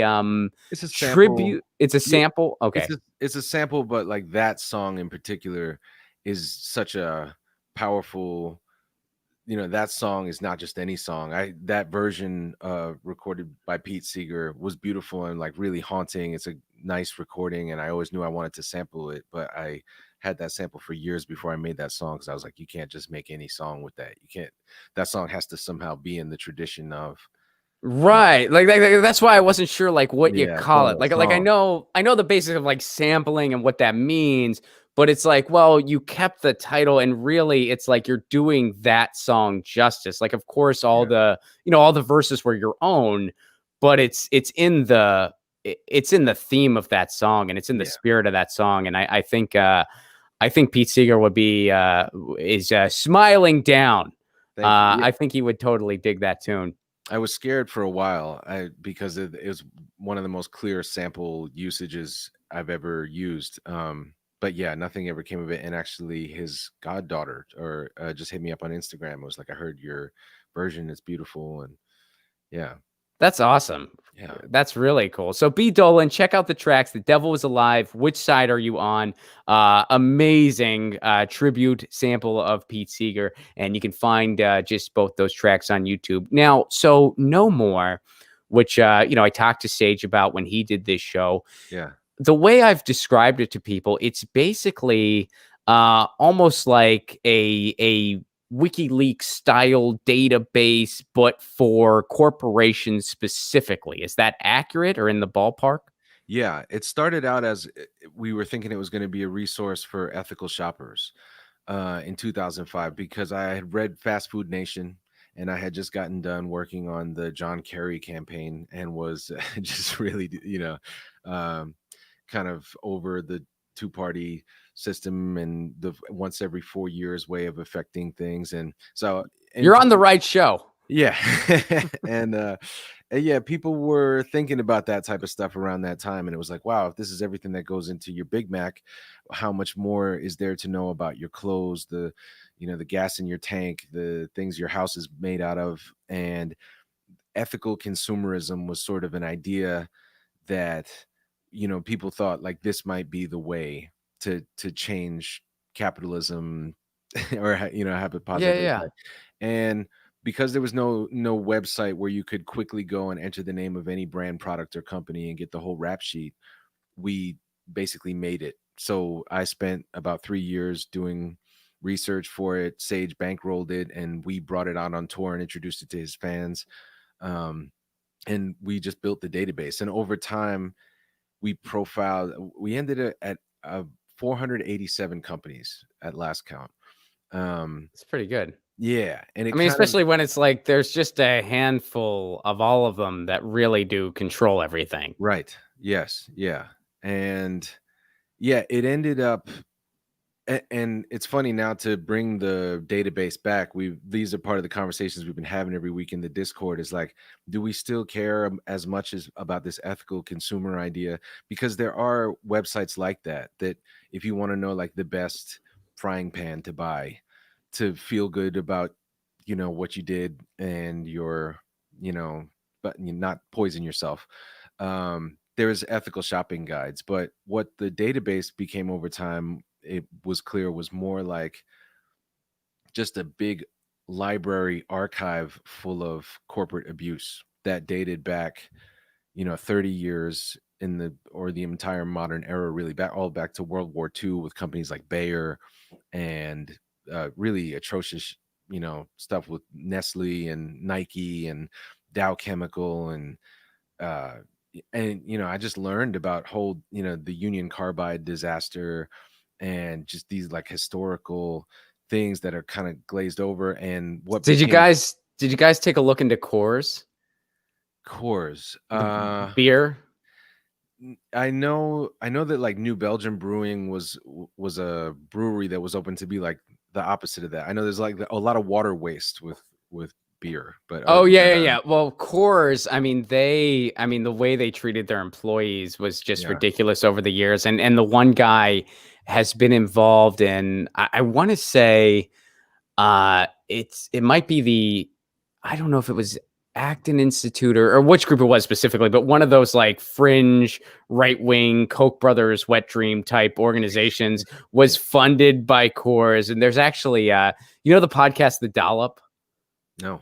it's a sample.
Tribute? It's a sample. Okay.
It's a sample, but like that song in particular is such a powerful, that song is not just any song. That version recorded by Pete Seeger was beautiful and like really haunting. It's a nice recording, and I always knew I wanted to sample it, but I had that sample for years before I made that song, because I was like, you can't just make any song with that. You can't. That song has to somehow be in the tradition of.
Right. Like that's why I wasn't sure like what you call it. Like I
song.
know the basics of like sampling and what that means, but it's like, well, you kept the title, and really it's like you're doing that song justice. Like, of course, all the verses were your own, but it's in the theme of that song, and it's in the spirit of that song. And I think Pete Seeger would be is smiling down. I think he would totally dig that tune.
I was scared for a while because it was one of the most clear sample usages I've ever used. But yeah, nothing ever came of it. And actually, his goddaughter just hit me up on Instagram. It was like, I heard your version. It's beautiful. And yeah.
That's awesome.
Yeah.
That's really cool. So B. Dolan, check out the tracks. "The Devil Was Alive." "Which Side Are You On?" Amazing tribute sample of Pete Seeger. And you can find just both those tracks on YouTube. Now, so No More, which, I talked to Sage about when he did this show.
Yeah.
The way I've described it to people, it's basically almost like a WikiLeaks style database, but for corporations specifically. Is that accurate or in the ballpark?
Yeah, it started out as we were thinking it was going to be a resource for ethical shoppers in 2005, because I had read Fast Food Nation, and I had just gotten done working on the John Kerry campaign and was just really, kind of over the two-party system and the once every 4 years way of affecting things. And so
you're on the right show.
Yeah. and yeah, people were thinking about that type of stuff around that time. And it was like, wow, if this is everything that goes into your Big Mac, how much more is there to know about your clothes, the gas in your tank, the things your house is made out of? And ethical consumerism was sort of an idea that, people thought like this might be the way to change capitalism or, have a positive impact. And because there was no website where you could quickly go and enter the name of any brand, product, or company and get the whole rap sheet, we basically made it. So I spent about 3 years doing research for it. Sage bankrolled it, and we brought it out on tour and introduced it to his fans. And we just built the database. And over time, we ended at 487 companies at last count.
It's pretty good.
Yeah. And
especially when it's like there's just a handful of all of them that really do control everything.
Right. Yes. Yeah. And yeah, it ended up, and it's funny now to bring the database back. These are part of the conversations we've been having every week in the Discord, is like, do we still care as much as about this ethical consumer idea? Because there are websites like that if you want to know like the best frying pan to buy to feel good about, what you did and your, but you not poison yourself. there's ethical shopping guides, but what the database became over time, it was clear, was more like just a big library archive full of corporate abuse that dated back, 30 years in the entire modern era, really back to World War II, with companies like Bayer and really atrocious, stuff with Nestle and Nike and Dow Chemical uh I just learned about the Union Carbide disaster, and just these like historical things that are kind of glazed over, and what
Did you
became
guys take a look into Coors,
Coors.
the beer?
I know that like New Belgium Brewing was a brewery that was open to be like the opposite of that. I know there's like a lot of water waste with beer, but other
Oh
than
yeah,
that,
yeah, yeah. Well, Coors, I mean, the way they treated their employees was just
yeah.
ridiculous over the years. And the one guy has been involved in, I want to say, it might be I don't know if it was Acton Institute or which group it was specifically, but one of those like fringe right wing Koch brothers wet dream type organizations was funded by Coors. And there's actually the podcast The Dollop.
No.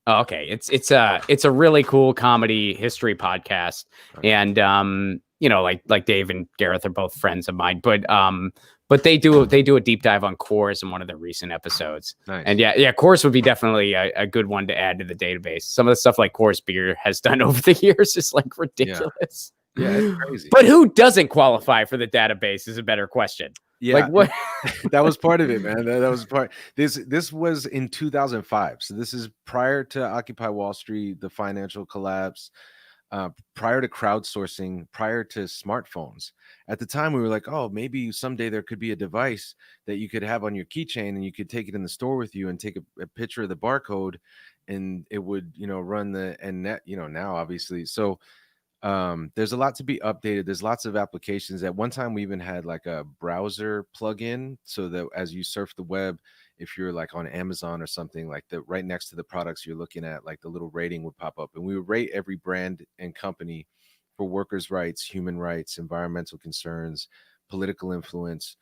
Oh, okay. It's a really cool comedy history podcast.
Okay.
And like Dave and Gareth are both friends of mine, but they do a deep dive on Coors in one of their recent episodes.
Nice.
And yeah, Coors would be definitely a good one to add to the database. Some of the stuff like Coors beer has done over the years is like ridiculous.
Yeah, it's crazy.
But who doesn't qualify for the database is a better question.
Yeah,
Like what?
that was part of it, man. That was part. This was in 2005, so this is prior to Occupy Wall Street, the financial collapse, prior to crowdsourcing, prior to smartphones. At the time, we were like, oh, maybe someday there could be a device that you could have on your keychain, and you could take it in the store with you and take a picture of the barcode, and it would, run the and net. Now obviously, so there's a lot to be updated. There's lots of applications. At one time we even had like a browser plugin, so that as you surf the web, if you're like on Amazon or something, like the right next to the products you're looking at, like the little rating would pop up, and we would rate every brand and company for workers' rights, human rights, environmental concerns, political influence,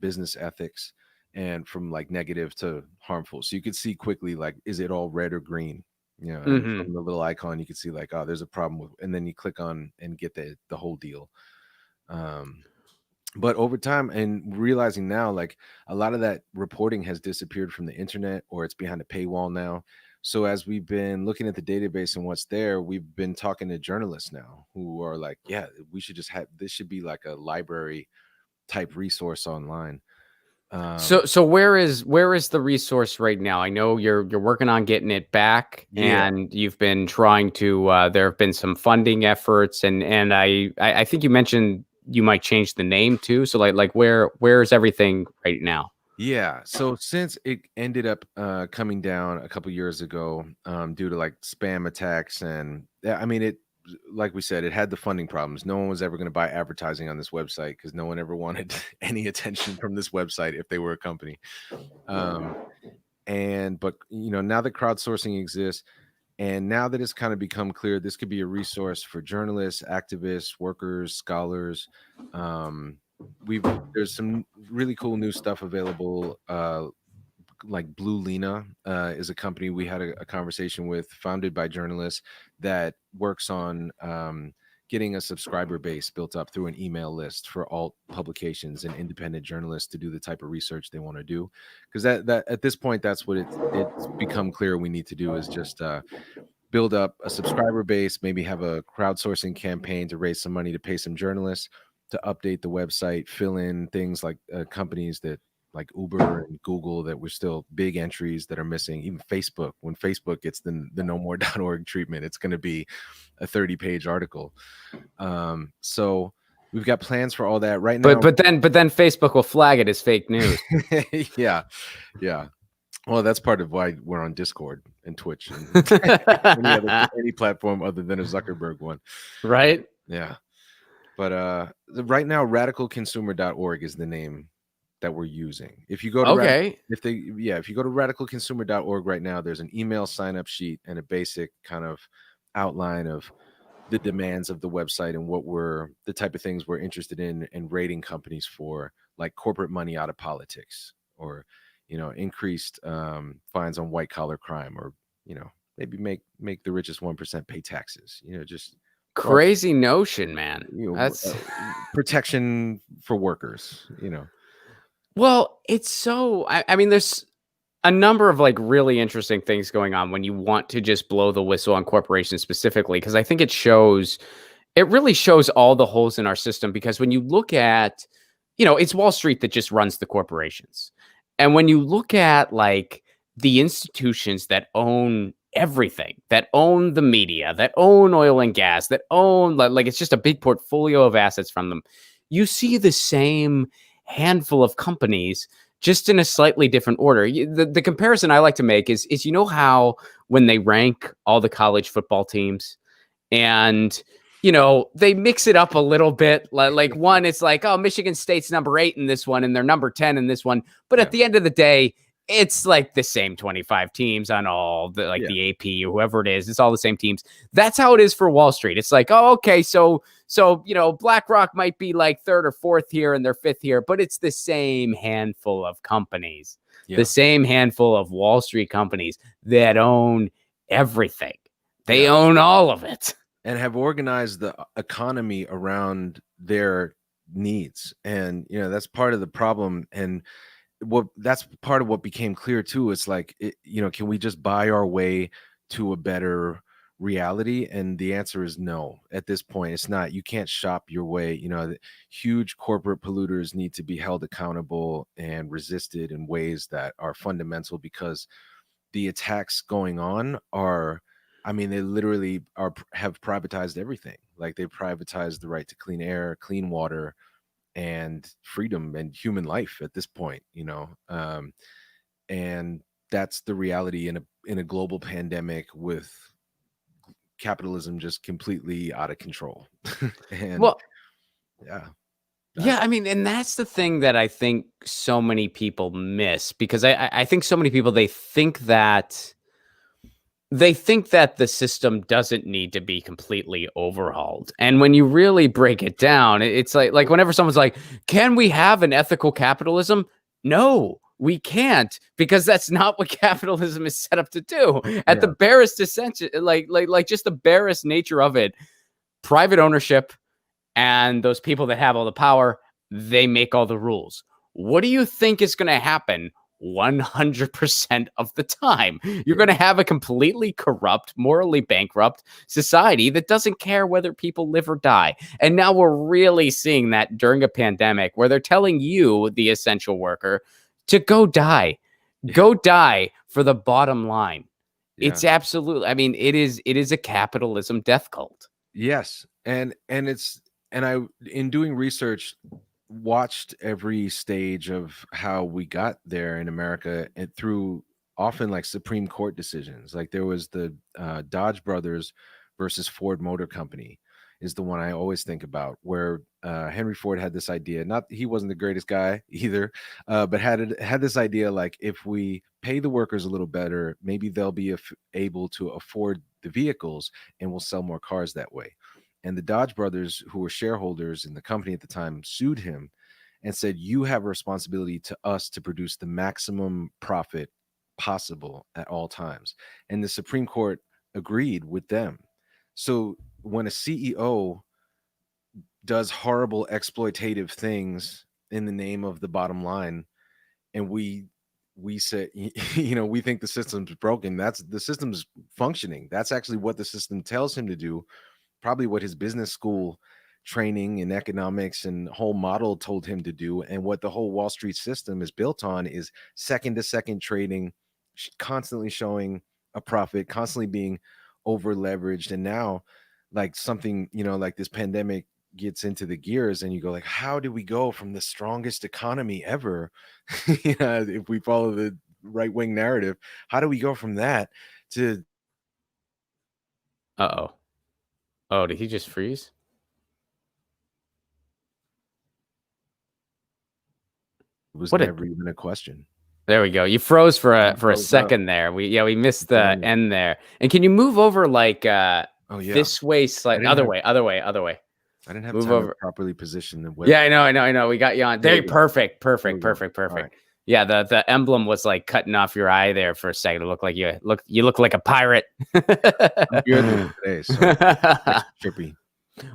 business ethics, and from like negative to harmful. So you could see quickly, like, is it all red or green? And from the little icon, you can see like, oh, there's a problem with, and then you click on and get the whole deal. But over time, and realizing now, like a lot of that reporting has disappeared from the internet, or it's behind a paywall now. So as we've been looking at the database and what's there, we've been talking to journalists now who are like, yeah, we should just have, this should be like a library type resource online.
So where is the resource right now? I know you're working on getting it back,
Yeah.
and you've been trying to. There have been some funding efforts, and I think you mentioned you might change the name too. So like where is everything right now?
Yeah. So since it ended up coming down a couple years ago, due to like spam attacks, and I mean, it, like we said, it had the funding problems. No one was ever going to buy advertising on this website because no one ever wanted any attention from this website if they were a company. But now that crowdsourcing exists, and now that it's kind of become clear, this could be a resource for journalists, activists, workers, scholars. There's some really cool new stuff available. Like Blue Lena is a company we had a conversation with, founded by journalists, that works on getting a subscriber base built up through an email list for alt publications and independent journalists to do the type of research they want to do. Because that at this point, that's what it's become clear we need to do, is just build up a subscriber base, maybe have a crowdsourcing campaign to raise some money to pay some journalists to update the website, fill in things like companies that like Uber and Google that were still big entries that are missing. Even Facebook, when Facebook gets the nomore.org treatment, it's going to be a 30-page article. So we've got plans for all that right now.
But then Facebook will flag it as fake news.
Yeah. Well, that's part of why we're on Discord and Twitch and any platform other than a Zuckerberg one.
Right?
Yeah. But right now, radicalconsumer.org is the name that we're using. If you go to if you go to radicalconsumer.org right now, there's an email sign up sheet and a basic kind of outline of the demands of the website and what we're the type of things we're interested in and rating companies for, like corporate money out of politics, or increased fines on white collar crime, or maybe make the richest 1% pay taxes. Just
Crazy notion, man. That's
protection for workers.
Well, it's so. I mean, there's a number of like really interesting things going on when you want to just blow the whistle on corporations specifically, because I think it really shows all the holes in our system. Because when you look at, it's Wall Street that just runs the corporations. And when you look at like the institutions that own everything, that own the media, that own oil and gas, that own like it's just a big portfolio of assets from them, you see the same handful of companies just in a slightly different order. The comparison I like to make is how when they rank all the college football teams and they mix it up a little bit. Like one, it's like, oh, Michigan State's number 8 in this one, and they're number 10 in this one. But at the end of the day, it's like the same 25 teams on all the the AP or whoever it is. It's all the same teams. That's how it is for Wall Street. It's like, oh, okay, so BlackRock might be like 3rd or 4th here and they're 5th here, but it's the same handful of companies, the same handful of Wall Street companies that own everything. They own all of it.
And have organized the economy around their needs. And, that's part of the problem. And that's part of what became clear too. It's like, can we just buy our way to a better reality? And the answer is no. At this point, it's not. You can't shop your way. Huge corporate polluters need to be held accountable and resisted in ways that are fundamental, because the attacks going on are, they literally have privatized everything. Like, they privatized the right to clean air, clean water, and freedom and human life at this point, and that's the reality in a global pandemic with capitalism just completely out of control. And
and that's the thing that I think so many people miss, because I think so many people, they think that the system doesn't need to be completely overhauled. And when you really break it down, it's like whenever someone's like, can we have an ethical capitalism? No, we can't, because that's not what capitalism is set up to do. At the barest essential, like just the barest nature of it, private ownership and those people that have all the power, they make all the rules. What do you think is going to happen 100% of the time? You're going to have a completely corrupt, morally bankrupt society that doesn't care whether people live or die. And now we're really seeing that during a pandemic, where they're telling you, the essential worker, to go die. Go die for the bottom line. It's absolutely, it is a capitalism death cult.
Yes. And I, in doing research, watched every stage of how we got there in America, and through often like Supreme Court decisions. Like, there was the Dodge Brothers versus Ford Motor Company is the one I always think about, where Henry Ford had this idea. He wasn't the greatest guy either, but had this idea, like, if we pay the workers a little better, maybe they'll be able to afford the vehicles, and we'll sell more cars that way. And the Dodge brothers, who were shareholders in the company at the time, sued him and said, you have a responsibility to us to produce the maximum profit possible at all times. And the Supreme Court agreed with them. So when a CEO does horrible exploitative things in the name of the bottom line, and we say, we think the system's broken, that's the system's functioning. That's actually what the system tells him to do. Probably what his business school training in economics and whole model told him to do. And what the whole Wall Street system is built on is second to second trading, constantly showing a profit, constantly being over leveraged. And now, like, something, like this pandemic gets into the gears, and you go like, how do we go from the strongest economy ever? If we follow the right wing narrative, how do we go from that to
Oh, did he just freeze?
It was never even a question.
There we go. You froze for a second there. We missed the end there. And can you move over like
Oh yeah.
This way, other way.
I didn't have
Move
time to
over.
properly position the web.
Yeah, I know. We got you on.
There
There,
we go.
perfect.
There we go. All right.
Yeah, the emblem was like cutting off your eye there for a second. It looked like you look like a pirate.
I'm beardless today, so extra trippy.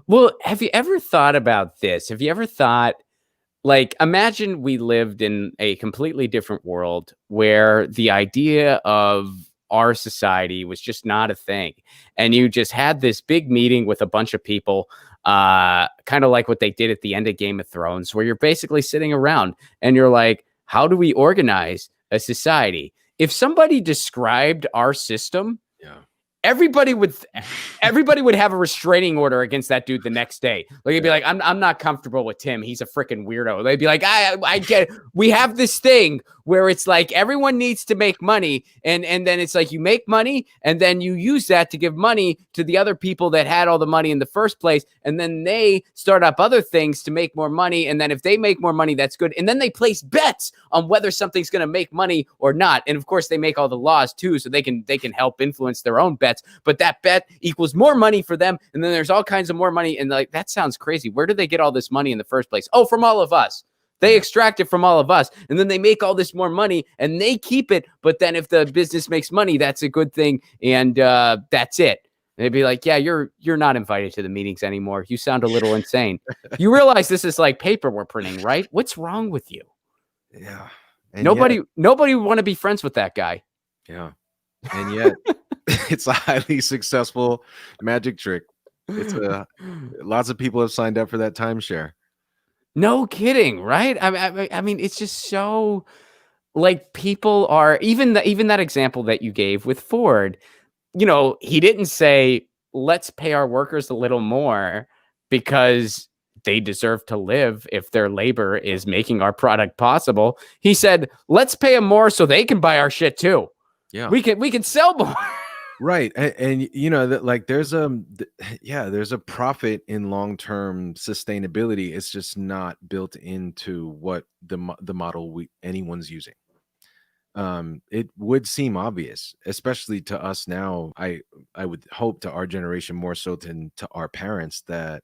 Well, have you ever thought about this? Have you ever thought, like, imagine we lived in a completely different world where the idea of our society was just not a thing, and you just had this big meeting with a bunch of people, kind of like what they did at the end of Game of Thrones, where you're basically sitting around and you're like, how do we organize a society? If somebody described our system,
Yeah.
everybody would have a restraining order against that dude the next day. Like, they'd be like, I'm not comfortable with Tim. He's a freaking weirdo. They'd be like, I get it. We have this thing where it's like everyone needs to make money, and then it's like you make money and then you use that to give money to the other people that had all the money in the first place, and then they start up other things to make more money, and then if they make more money, that's good, and then they place bets on whether something's going to make money or not, and of course they make all the laws too, so they can help influence their own bets, but that bet equals more money for them, and then there's all kinds of more money, and like, that sounds crazy. Where do they get all this money in the first place? Oh, from all of us. They extract it from all of us, and then they make all this more money, and they keep it. But then if the business makes money, that's a good thing, and that's it. And they'd be like, yeah, you're not invited to the meetings anymore. You sound a little insane. You realize this is like paper we're printing, right? What's wrong with you?
Yeah. And
nobody would want to be friends with that guy.
Yeah. And yet it's a highly successful magic trick. It's lots of people have signed up for that timeshare.
No kidding, right? I mean, it's just so, like, people are, even that example that you gave with Ford, he didn't say, let's pay our workers a little more because they deserve to live if their labor is making our product possible. He said, let's pay them more so they can buy our shit too.
Yeah.
We can sell more.
Right. And that, like, there's a profit in long-term sustainability. It's just not built into what the model anyone's using. It would seem obvious, especially to us now. I would hope to our generation more so than to our parents, that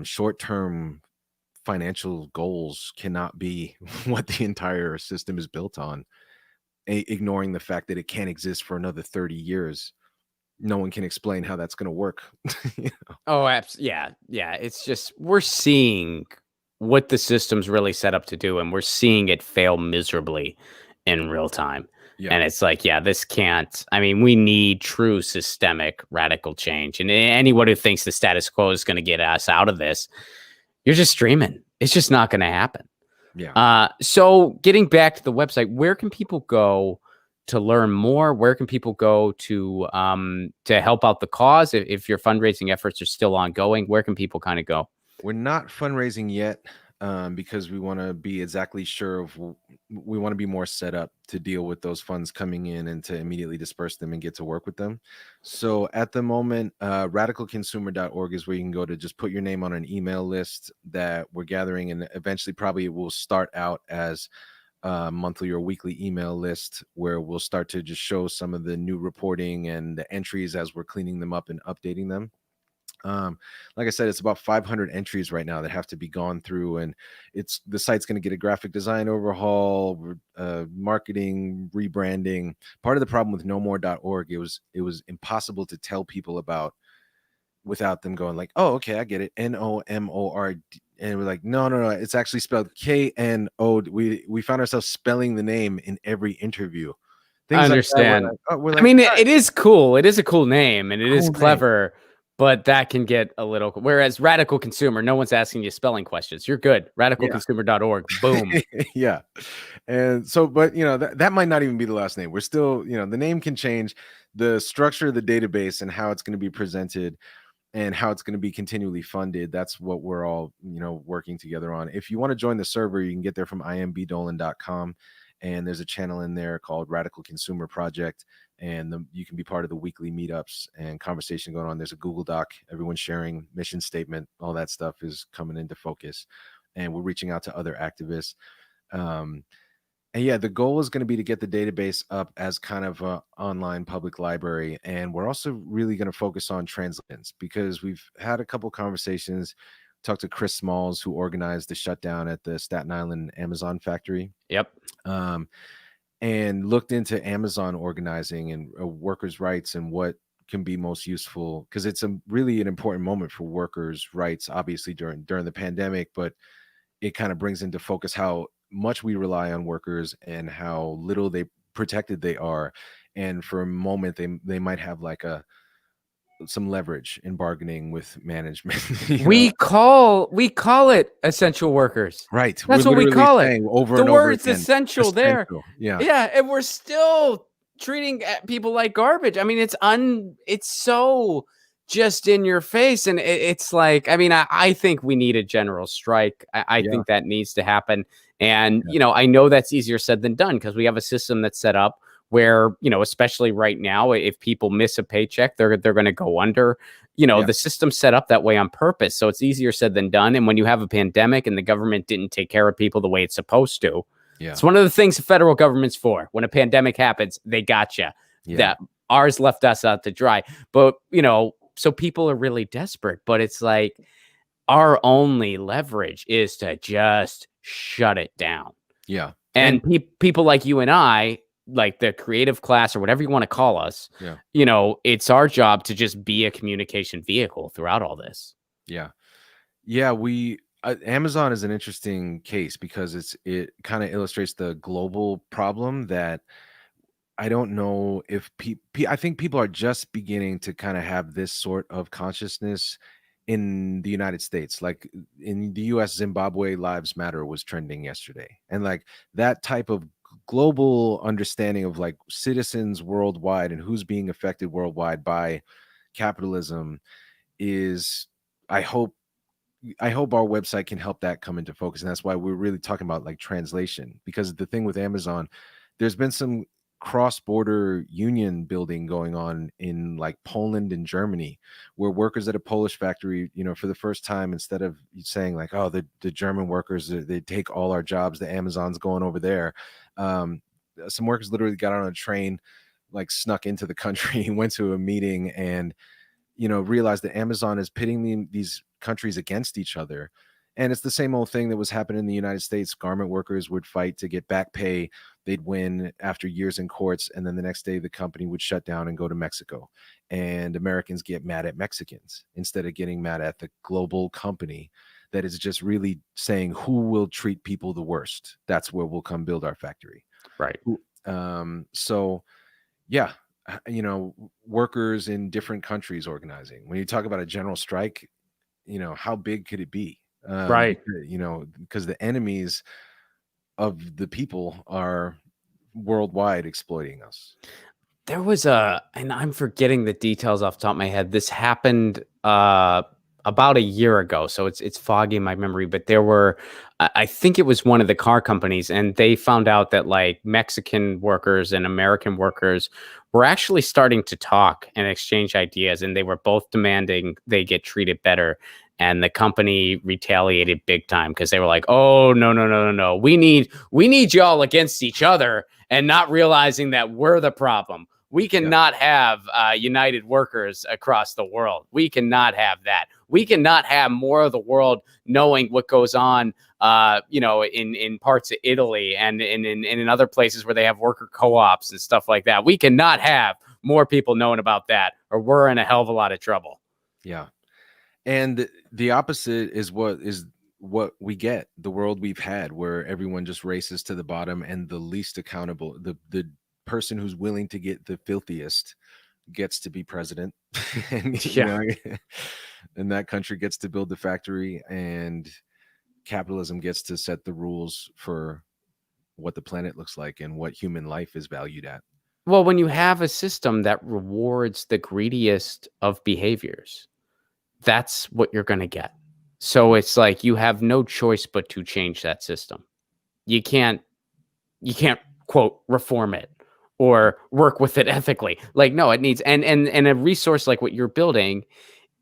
short-term financial goals cannot be what the entire system is built on. Ignoring the fact that it can't exist for another 30 years. No one can explain how that's going to work.
Oh, absolutely. Yeah. It's just, we're seeing what the system's really set up to do, and we're seeing it fail miserably in real time. Yeah. And it's like, yeah, this can't, I mean, we need true systemic radical change. And anyone who thinks the status quo is going to get us out of this, you're just dreaming. It's just not going to happen.
Yeah.
So getting back to the website, where can people go to learn more? Where can people go to help out the cause? If your fundraising efforts are still ongoing, where can people kind of go?
We're not fundraising yet, because we want to be exactly sure of, we want to be more set up to deal with those funds coming in and to immediately disperse them and get to work with them. So at the moment, radicalconsumer.org is where you can go to just put your name on an email list that we're gathering, and eventually probably it will start out as a monthly or weekly email list where we'll start to just show some of the new reporting and the entries as we're cleaning them up and updating them. Like I said, it's about 500 entries right now that have to be gone through, and the site's going to get a graphic design overhaul, marketing, rebranding. Part of the problem with nomore.org, it was impossible to tell people about without them going like, oh, okay, I get it, NOMORD, and we're like, no, it's actually spelled KNO. We found ourselves spelling the name in every interview.
Things I understand.
We're like,
I mean, it is cool. It is a cool name, and it is
Cool
clever. But that can get a little, whereas Radical Consumer, no one's asking you spelling questions. You're good. Radicalconsumer.org. Boom.
Yeah. And so, but that might not even be the last name. We're still, the name can change. The structure of the database and how it's going to be presented and how it's going to be continually funded, that's what we're all, working together on. If you want to join the server, you can get there from imbdolan.com. And there's a channel in there called Radical Consumer Project, and you can be part of the weekly meetups and conversation going on. There's a Google Doc, everyone's sharing mission statement, all that stuff is coming into focus, and we're reaching out to other activists. And yeah, the goal is going to be to get the database up as kind of a online public library. And we're also really going to focus on translations because we've had a couple conversations. Talked to Chris Smalls, who organized the shutdown at the Staten Island Amazon factory.
Yep.
And looked into Amazon organizing and workers' rights and what can be most useful, because it's really an important moment for workers' rights, obviously during the pandemic, but it kind of brings into focus how much we rely on workers and how little they protected they are. And for a moment, they might have like some leverage in bargaining with management.
We call it essential workers.
Right.
That's
We're
what we
literally
call it.
saying over
The
and over
word's
again,
essential there.
Yeah.
Yeah, and we're still treating people like garbage. I mean, it's so just in your face, and it's like, I mean, I think we need a general strike. I think that needs to happen, and I know that's easier said than done because we have a system that's set up where, especially right now, if people miss a paycheck, they're going to go under. The system's set up that way on purpose, so it's easier said than done. And when you have a pandemic and the government didn't take care of people the way it's supposed to, it's one of the things the federal government's for. When a pandemic happens, they gotcha. That ours left us out to dry. But, so people are really desperate, but it's like our only leverage is to just shut it down.
Yeah.
And people like you and I, like the creative class or whatever you want to call us, it's our job to just be a communication vehicle throughout all this.
Yeah. Amazon is an interesting case because it kind of illustrates the global problem that I don't know if I think people are just beginning to kind of have this sort of consciousness in the United States. Like in the US, Zimbabwe Lives Matter was trending yesterday. And like that type of global understanding of like citizens worldwide and who's being affected worldwide by capitalism is, I hope our website can help that come into focus. And that's why we're really talking about like translation, because the thing with Amazon, there's been some cross-border union building going on in like Poland and Germany, where workers at a Polish factory, for the first time, instead of saying like, oh, the German workers, they take all our jobs, the Amazon's going over there. Some workers literally got on a train, like snuck into the country, went to a meeting, and realized that Amazon is pitting these countries against each other. And it's the same old thing that was happening in the United States. Garment workers would fight to get back pay. They'd win after years in courts. And then the next day, the company would shut down and go to Mexico. And Americans get mad at Mexicans instead of getting mad at the global company that is just really saying who will treat people the worst. That's where we'll come build our factory.
Right.
So, yeah, workers in different countries organizing. When you talk about a general strike, how big could it be?
Right.
Because the enemies of the people are worldwide exploiting us.
There was and I'm forgetting the details off the top of my head. This happened about a year ago, so it's foggy in my memory, but there were, I think it was one of the car companies, and they found out that like Mexican workers and American workers were actually starting to talk and exchange ideas, and they were both demanding they get treated better. And the company retaliated big time because they were like, oh, no. We need y'all against each other, and not realizing that we're the problem. We cannot have united workers across the world. We cannot have that. We cannot have more of the world knowing what goes on, in parts of Italy and in other places where they have worker co-ops and stuff like that. We cannot have more people knowing about that, or we're in a hell of a lot of trouble.
Yeah. And the opposite is what we get, the world we've had, where everyone just races to the bottom, and the least accountable, the person who's willing to get the filthiest gets to be president. And and that country gets to build the factory, and capitalism gets to set the rules for what the planet looks like and what human life is valued at.
Well, when you have a system that rewards the greediest of behaviors, that's what you're going to get. So it's like you have no choice but to change that system. You can't quote reform it or work with it ethically. Like, no, it needs, and a resource like what you're building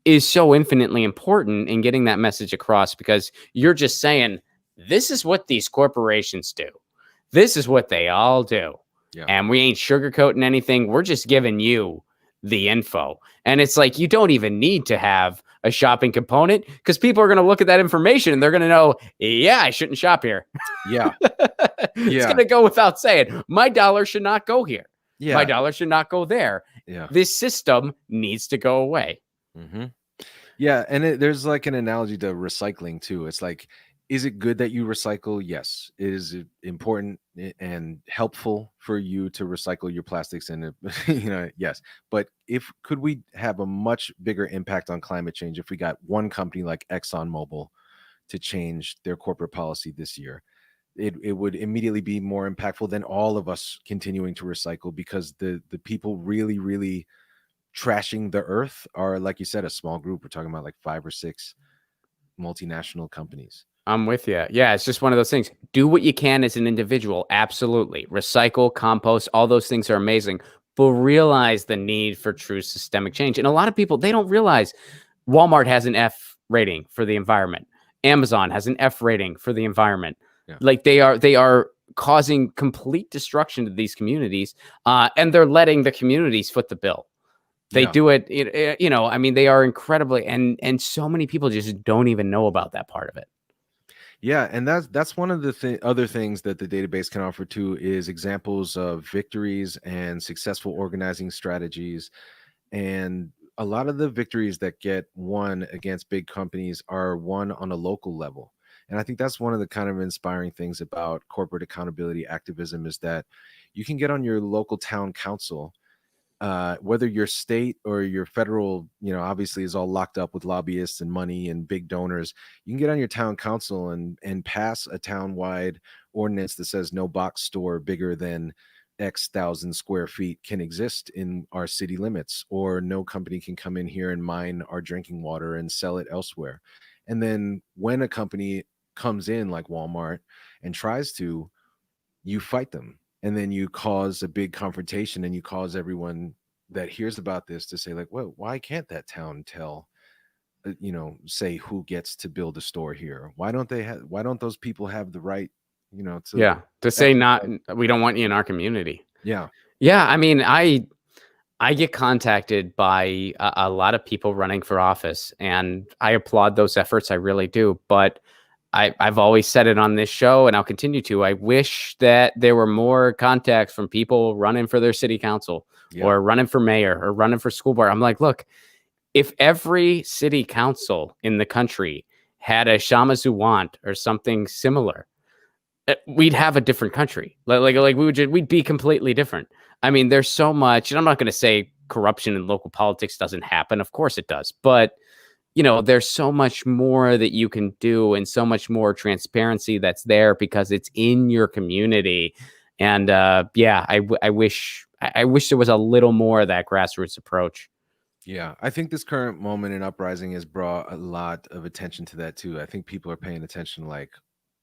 is so infinitely important in getting that message across, because you're just saying, this is what these corporations do. This is what they all do.
Yeah.
And we ain't sugarcoating anything. We're just giving you the info. And it's like, you don't even need to have a shopping component because people are going to look at that information and they're going to know, yeah, I shouldn't shop here.
Yeah.
It's going to go without saying, my dollar should not go here.
Yeah.
My dollar should not go there.
Yeah.
This system needs to go away.
Mm-hmm. Yeah. And there's like an analogy to recycling too. It's like, is it good that you recycle? Yes. It is important and helpful for you to recycle your plastics and, yes. But could we have a much bigger impact on climate change if we got one company like ExxonMobil to change their corporate policy this year? It would immediately be more impactful than all of us continuing to recycle, because the people really, really trashing the earth are, like you said, a small group. We're talking about like 5 or 6 multinational companies.
I'm with you. Yeah, it's just one of those things. Do what you can as an individual. Absolutely. Recycle, compost, all those things are amazing. But realize the need for true systemic change. And a lot of people, they don't realize Walmart has an F rating for the environment. Amazon has an F rating for the environment. Yeah. Like they are causing complete destruction to these communities, and they're letting the communities foot the bill. They do it, I mean, they are incredibly, and so many people just don't even know about that part of it.
Yeah, and that's one of the other things that the database can offer too, is examples of victories and successful organizing strategies. And a lot of the victories that get won against big companies are won on a local level. And I think that's one of the kind of inspiring things about corporate accountability activism, is that you can get on your local town council, whether your state or your federal, obviously is all locked up with lobbyists and money and big donors. You can get on your town council and pass a town-wide ordinance that says no box store bigger than X thousand square feet can exist in our city limits, or no company can come in here and mine our drinking water and sell it elsewhere. And then when a company comes in like Walmart and tries to, you fight them. And then you cause a big confrontation, and you cause everyone that hears about this to say, like, well, why can't that town say who gets to build a store here? Why don't those people have the right,
to say we don't want you in our community.
Yeah.
Yeah. I mean, I get contacted by a lot of people running for office, and I applaud those efforts. I really do. But I've always said it on this show, and I'll continue to. I wish that there were more contacts from people running for their city council, or running for mayor, or running for school board. I'm like, look, if every city council in the country had a Shamazouant or something similar, we'd have a different country. Like we'd be completely different. I mean, there's so much, and I'm not going to say corruption in local politics doesn't happen. Of course it does, but there's so much more that you can do, and so much more transparency that's there because it's in your community. And I wish there was a little more of that grassroots approach.
Yeah, I think this current moment in uprising has brought a lot of attention to that too. I think people are paying attention, like,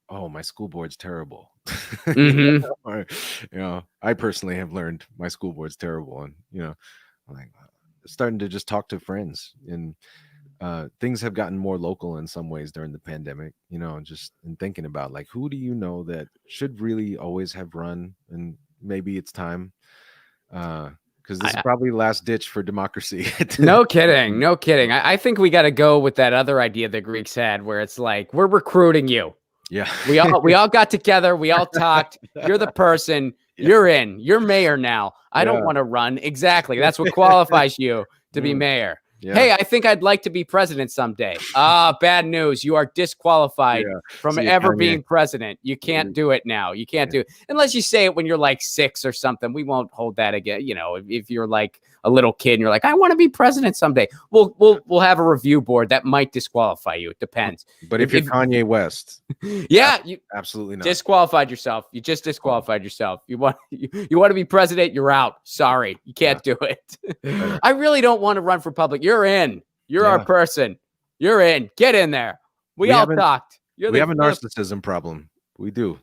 oh, my school board's terrible.
Mm-hmm.
I personally have learned my school board's terrible, and I'm like starting to just talk to friends, and things have gotten more local in some ways during the pandemic, just in thinking about, like, who do you know that should really always have run, and maybe it's time, because this is probably last ditch for democracy.
No kidding. I think we got to go with that other idea the Greeks had, where it's like, we're recruiting you.
Yeah,
we all got together, we all talked. You're the person. You're in. You're mayor now. I don't want to run. Exactly. That's what qualifies you to be mayor. Yeah. Hey, I think I'd like to be president someday. Bad news. You are disqualified from ever being president. You can't do it now. You can't do it unless you say it when you're like 6 or something. We won't hold that again. If you're like a little kid and you're like, I want to be president someday, we'll have a review board that might disqualify you. It depends.
But if you're Kanye West,
you
absolutely not.
Disqualified yourself. You just disqualified yourself. You want to be president, you're out. Sorry, you can't do it. I really don't want to run for public. You're in. You're our person. You're in. Get in there. We all talked.
We have a narcissism problem. We do.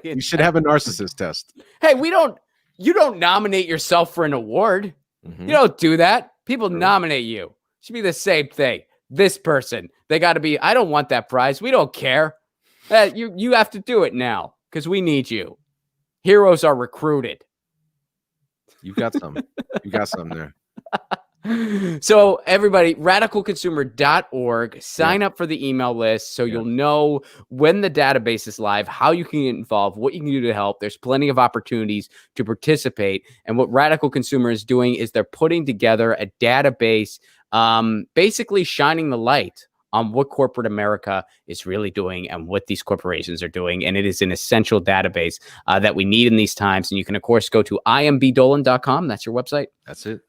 You should have a narcissist test.
Hey, you don't nominate yourself for an award. Mm-hmm. You don't do that. People nominate you. It should be the same thing. This person, they got to be, I don't want that prize. We don't care. You have to do it now. because we need you. Heroes are recruited.
You got some. You got some there.
So everybody, radicalconsumer.org, sign up for the email list so you'll know when the database is live, how you can get involved, what you can do to help. There's plenty of opportunities to participate. And what Radical Consumer is doing is they're putting together a database, basically shining the light on what corporate America is really doing and what these corporations are doing. And it is an essential database that we need in these times. And you can, of course, go to imbdolan.com. That's your website.
That's it.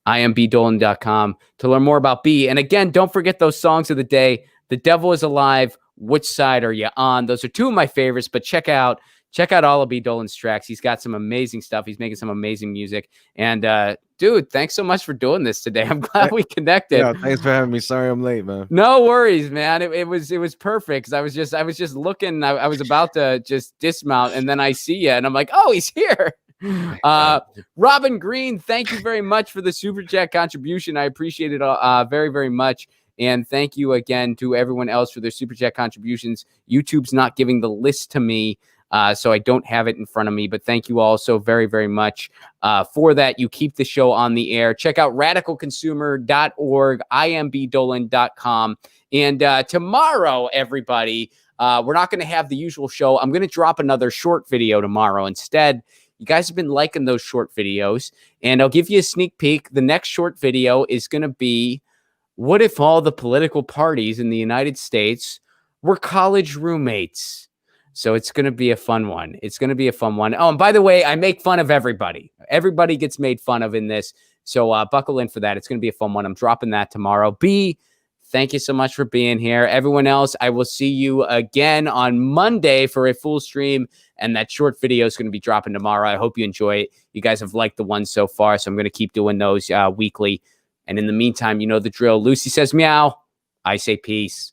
imbdolan.com to learn more about B. And again, don't forget those songs of the day. The Devil is Alive. Which side are you on? Those are two of my favorites, but check out all of B. Dolan's tracks. He's got some amazing stuff. He's making some amazing music. And dude, thanks so much for doing this today. I'm glad we connected.
Yeah, thanks for having me. Sorry I'm late, man.
No worries, man. It was perfect because I was just looking. I was about to just dismount, and then I see you, and I'm like, oh, he's here. Robin Green, thank you very much for the super chat contribution. I appreciate it very, very much. And thank you again to everyone else for their super chat contributions. YouTube's not giving the list to me, so I don't have it in front of me. But thank you all so very, very much for that. You keep the show on the air. Check out radicalconsumer.org, imbdolan.com. And tomorrow, everybody, we're not going to have the usual show. I'm going to drop another short video tomorrow instead. You guys have been liking those short videos, and I'll give you a sneak peek. The next short video is going to be, what if all the political parties in the United States were college roommates? So it's going to be a fun one. It's going to be a fun one. Oh, and by the way, I make fun of everybody. Everybody gets made fun of in this. So buckle in for that. It's going to be a fun one. I'm dropping that tomorrow. B, thank you so much for being here. Everyone else, I will see you again on Monday for a full stream. And that short video is going to be dropping tomorrow. I hope you enjoy it. You guys have liked the one so far, so I'm going to keep doing those weekly. And in the meantime, you know the drill. Lucy says meow. I say peace.